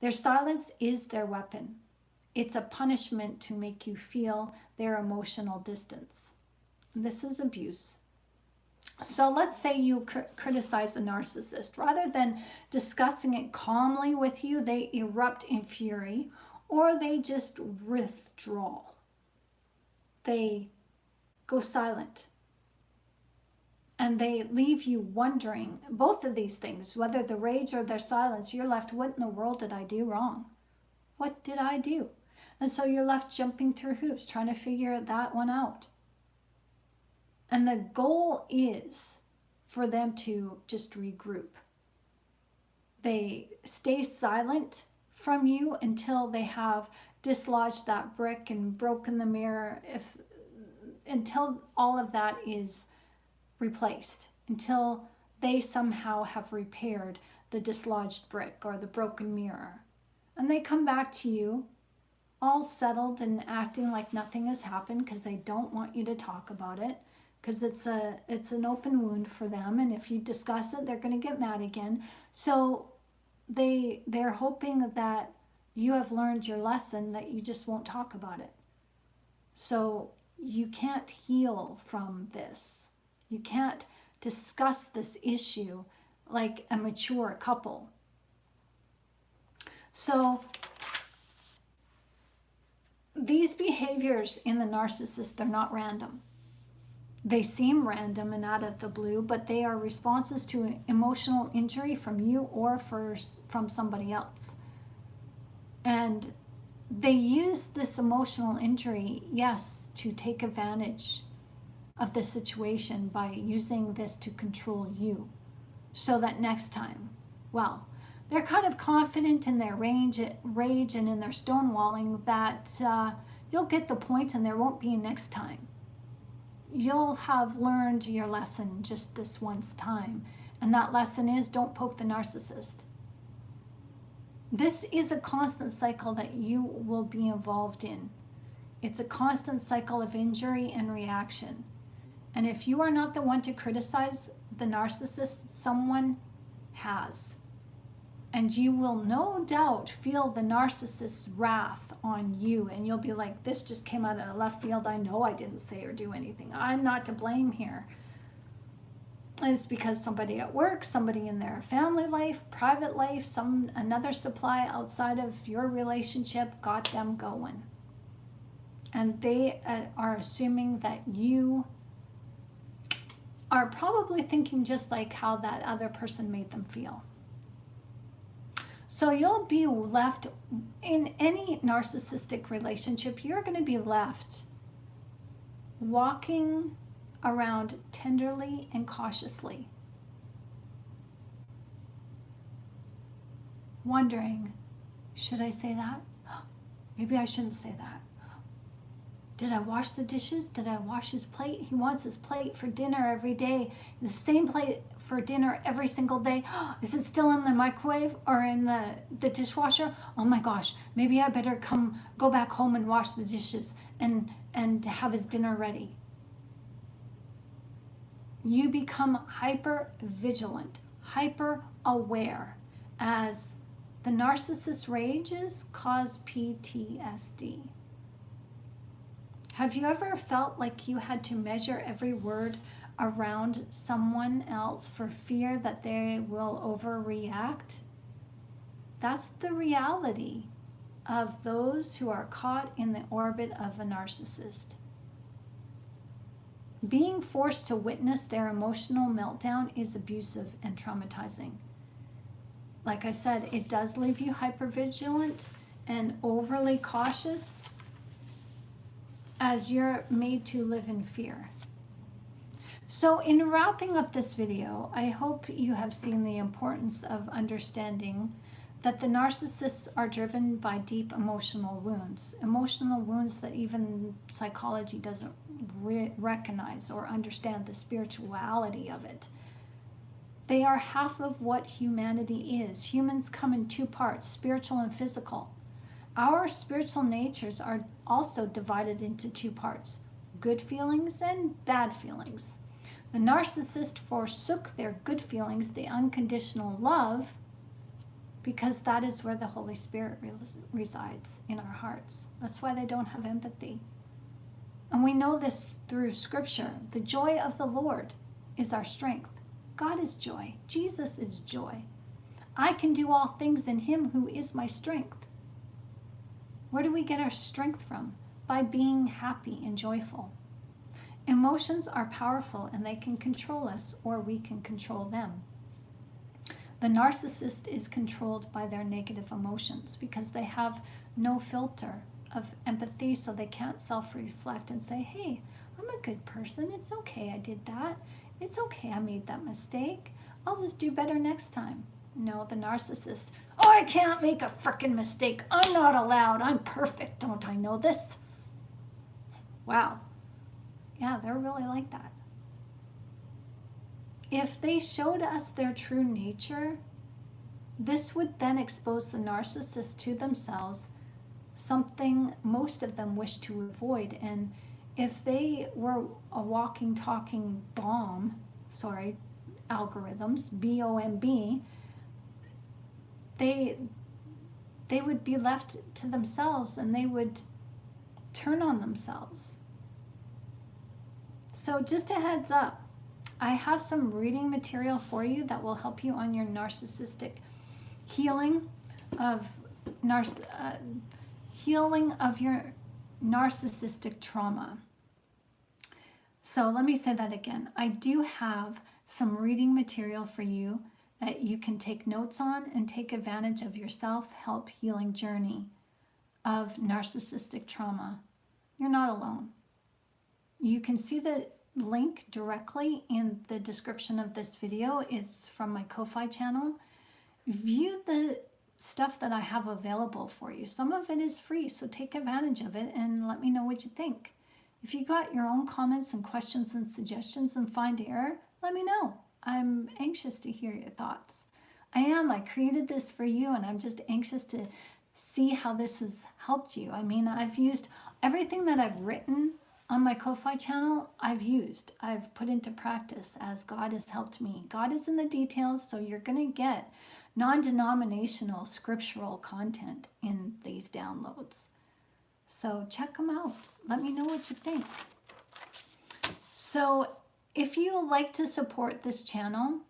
Their silence is their weapon. It's a punishment to make you feel their emotional distance. This is abuse. So let's say you criticize a narcissist. Rather than discussing it calmly with you, they erupt in fury, or they just withdraw. They go silent. And they leave you wondering, both of these things, whether the rage or their silence, you're left, what in the world did I do wrong? What did I do? And so you're left jumping through hoops, trying to figure that one out. And the goal is for them to just regroup. They stay silent from you until they have dislodged that brick and broken the mirror, until all of that is replaced until they somehow have repaired the dislodged brick or the broken mirror. And they come back to you all settled and acting like nothing has happened because they don't want you to talk about it, because it's an open wound for them, and if you discuss it, they're going to get mad again. So they're hoping that you have learned your lesson, that you just won't talk about it. So you can't heal from this. You can't discuss this issue like a mature couple. So these behaviors in the narcissist, they're not random. They seem random and out of the blue, but they are responses to emotional injury from you or from somebody else. And they use this emotional injury, yes, to take advantage of the situation by using this to control you. So that next time, well, they're kind of confident in their rage and in their stonewalling that you'll get the point and there won't be a next time. You'll have learned your lesson just this once time. And that lesson is, don't poke the narcissist. This is a constant cycle that you will be involved in. It's a constant cycle of injury and reaction. And if you are not the one to criticize the narcissist, someone has. And you will no doubt feel the narcissist's wrath on you. And you'll be like, this just came out of left field. I know I didn't say or do anything. I'm not to blame here. And it's because somebody at work, somebody in their family life, private life, another supply outside of your relationship got them going. And they are assuming that you are probably thinking just like how that other person made them feel. So you'll be left, in any narcissistic relationship, you're going to be left walking around tenderly and cautiously, wondering, should I say that? Maybe I shouldn't say that. Did I wash the dishes? Did I wash his plate? He wants his plate for dinner every day. The same plate for dinner every single day. Is it still in the microwave or in the dishwasher? Oh my gosh, maybe I better go back home and wash the dishes and have his dinner ready. You become hyper vigilant, hyper aware, as the narcissist rages cause PTSD. Have you ever felt like you had to measure every word around someone else for fear that they will overreact? That's the reality of those who are caught in the orbit of a narcissist. Being forced to witness their emotional meltdown is abusive and traumatizing. Like I said, it does leave you hypervigilant and overly cautious, as you're made to live in fear. So in wrapping up this video, I hope you have seen the importance of understanding that the narcissists are driven by deep emotional wounds that even psychology doesn't recognize or understand the spirituality of it. They are half of what humanity is. Humans come in two parts, spiritual and physical. Our spiritual natures are also divided into two parts, good feelings and bad feelings. The narcissist forsook their good feelings, the unconditional love, because that is where the Holy Spirit resides, in our hearts. That's why they don't have empathy. And we know this through Scripture. The joy of the Lord is our strength. God is joy. Jesus is joy. I can do all things in Him who is my strength. Where do we get our strength from? By being happy and joyful. Emotions are powerful and they can control us, or we can control them. The narcissist is controlled by their negative emotions because they have no filter of empathy, so they can't self-reflect and say, hey, I'm a good person. It's okay I did that. It's okay I made that mistake. I'll just do better next time. No, the narcissist, oh, I can't make a frickin' mistake. I'm not allowed. I'm perfect. Don't I know this? Wow. Yeah, they're really like that. if they showed us their true nature, this would then expose the narcissist to themselves, something most of them wish to avoid. And if they were a walking, talking bomb, algorithms, BOMB, they would be left to themselves and they would turn on themselves. So just a heads up, I have some reading material for you that will help you on your narcissistic healing of your narcissistic trauma. So let me say that again. I do have some reading material for you that you can take notes on and take advantage of your self-help healing journey of narcissistic trauma. You're not alone. You can see the link directly in the description of this video. It's from my Ko-Fi channel. View the stuff that I have available for you. Some of it is free, so take advantage of it and let me know what you think. If you got your own comments and questions and suggestions and find error, let me know. I'm anxious to hear your thoughts. I created this for you, and I'm just anxious to see how this has helped you. I mean, I've used everything that I've written on my Ko-Fi channel. I've put into practice as God has helped me. God is in the details, so you're going to get non-denominational scriptural content in these downloads. So check them out. Let me know what you think. So if you like to support this channel,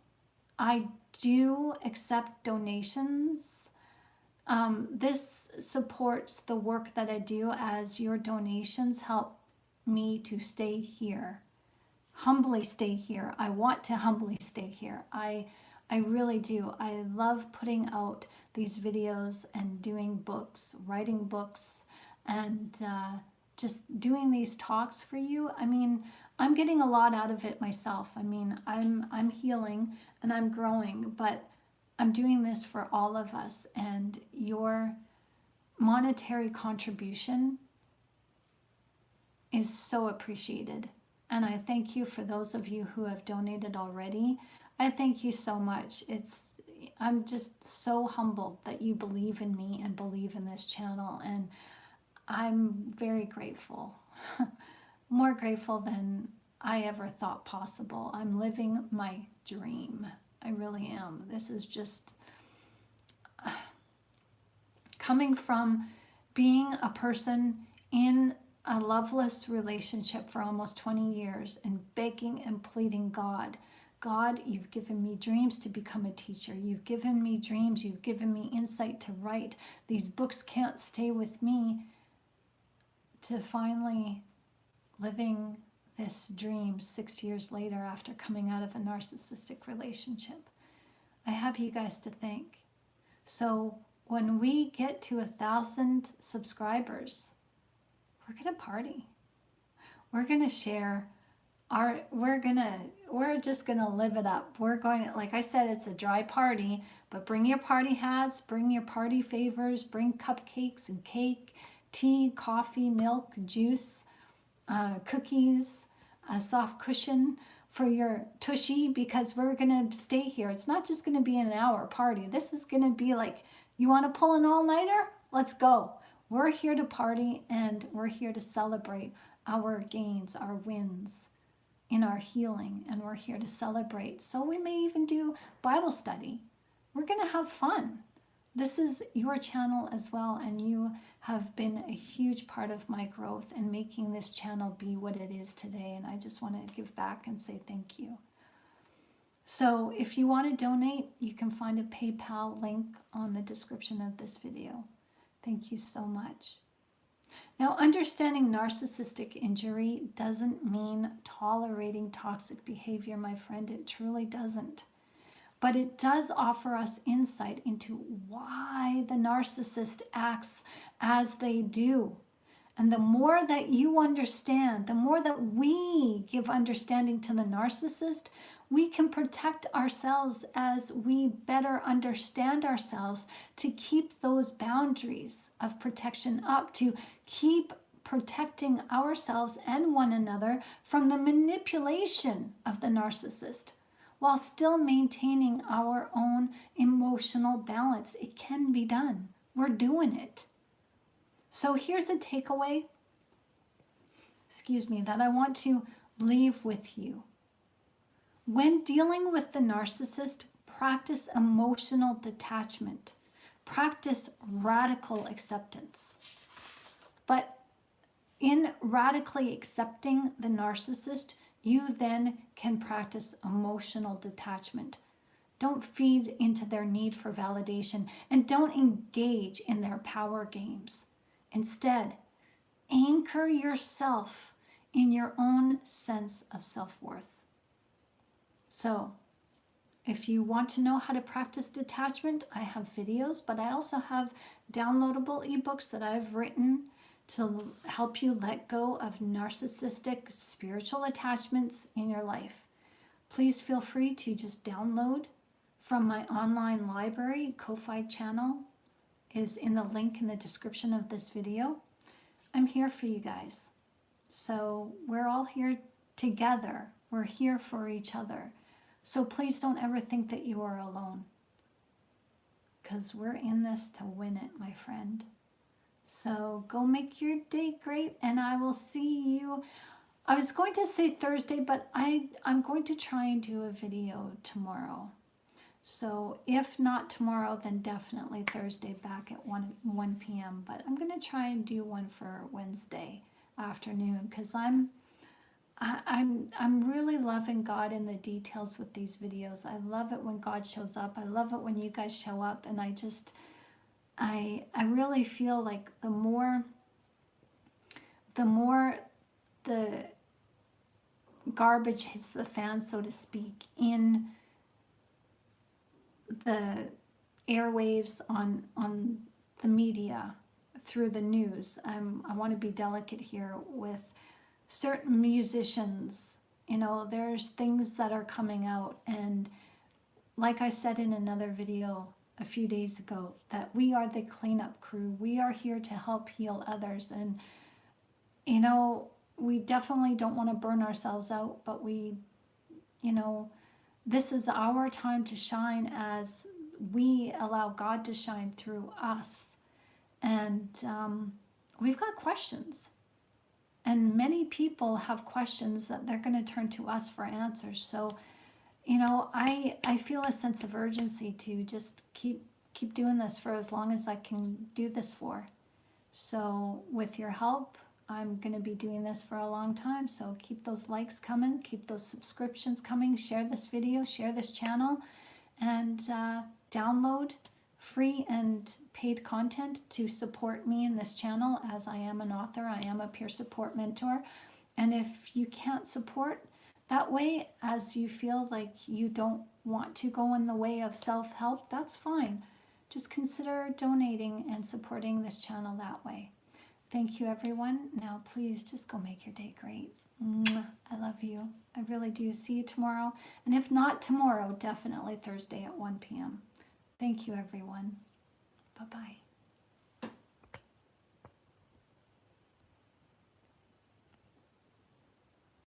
I do accept donations. This supports the work that I do, as your donations help me to stay here, humbly stay here. I want to humbly stay here. I really do. I love putting out these videos and doing books, writing books, and just doing these talks for you. I mean, I'm getting a lot out of it myself. I mean, I'm healing and I'm growing, but I'm doing this for all of us, and your monetary contribution is so appreciated. And I thank you for those of you who have donated already. I thank you so much. I'm just so humbled that you believe in me and believe in this channel, and I'm very grateful. More grateful than I ever thought possible. I'm living my dream. I really am. This is just coming from being a person in a loveless relationship for almost 20 years and begging and pleading God, you've given me dreams to become a teacher. You've given me dreams. You've given me insight to write. These books can't stay with me, to finally living this dream 6 years later after coming out of a narcissistic relationship. I have you guys to thank. So when we get to 1,000 subscribers, we're gonna party. We're gonna share we're just gonna live it up. We're going to, like I said, it's a dry party, but bring your party hats, bring your party favors, bring cupcakes and cake, tea, coffee, milk, juice, cookies, a soft cushion for your tushy, because we're gonna stay here. It's not just gonna be an hour party. This is gonna be like, you wanna pull an all-nighter? Let's go. We're here to party, and we're here to celebrate our gains, our wins in our healing, and we're here to celebrate. So we may even do Bible study. We're gonna have fun. This is your channel as well, and you have been a huge part of my growth and making this channel be what it is today, and I just want to give back and say thank you. So if you want to donate, you can find a PayPal link on the description of this video. Thank you so much. Now, understanding narcissistic injury doesn't mean tolerating toxic behavior, my friend. It truly doesn't. But it does offer us insight into why the narcissist acts as they do. And the more that you understand, the more that we give understanding to the narcissist, we can protect ourselves as we better understand ourselves, to keep those boundaries of protection up, to keep protecting ourselves and one another from the manipulation of the narcissist. while still maintaining our own emotional balance. It can be done. We're doing it. So here's a takeaway, that I want to leave with you. When dealing with the narcissist, practice emotional detachment. Practice radical acceptance. But in radically accepting the narcissist, you then can practice emotional detachment. Don't feed into their need for validation, and don't engage in their power games. Instead, anchor yourself in your own sense of self-worth. So, if you want to know how to practice detachment, I have videos, but I also have downloadable ebooks that I've written to help you let go of narcissistic spiritual attachments in your life. Please feel free to just download from my online library. Ko-Fi channel is in the link in the description of this video. I'm here for you guys. So we're all here together. We're here for each other. So please don't ever think that you are alone, because we're in this to win it, my friend. So go make your day great, and I will see you. I was going to say Thursday, but I'm going to try and do a video tomorrow. So if not tomorrow, then definitely Thursday back at 1 p.m. But I'm going to try and do one for Wednesday afternoon, because I'm really loving God in the details with these videos. I love it when God shows up. I love it when you guys show up, and I really feel like the more the garbage hits the fan, so to speak, in the airwaves, on the media, through the news. I want to be delicate here with certain musicians. There's things that are coming out, and like I said in another video a few days ago, that we are the cleanup crew. We are here to help heal others, and we definitely don't want to burn ourselves out, but this is our time to shine as we allow God to shine through us. And we've got questions. And many people have questions that they're going to turn to us for answers. So, I feel a sense of urgency to just keep doing this for as long as I can do this for. So with your help, I'm going to be doing this for a long time. So keep those likes coming, keep those subscriptions coming, share this video, share this channel, and download free and paid content to support me in this channel, as I am an author, I am a peer support mentor. And if you can't support that way, as you feel like you don't want to go in the way of self-help, that's fine. Just consider donating and supporting this channel that way. Thank you, everyone. Now, please just go make your day great. I love you. I really do. See you tomorrow. And if not tomorrow, definitely Thursday at 1 p.m. Thank you, everyone. Bye-bye.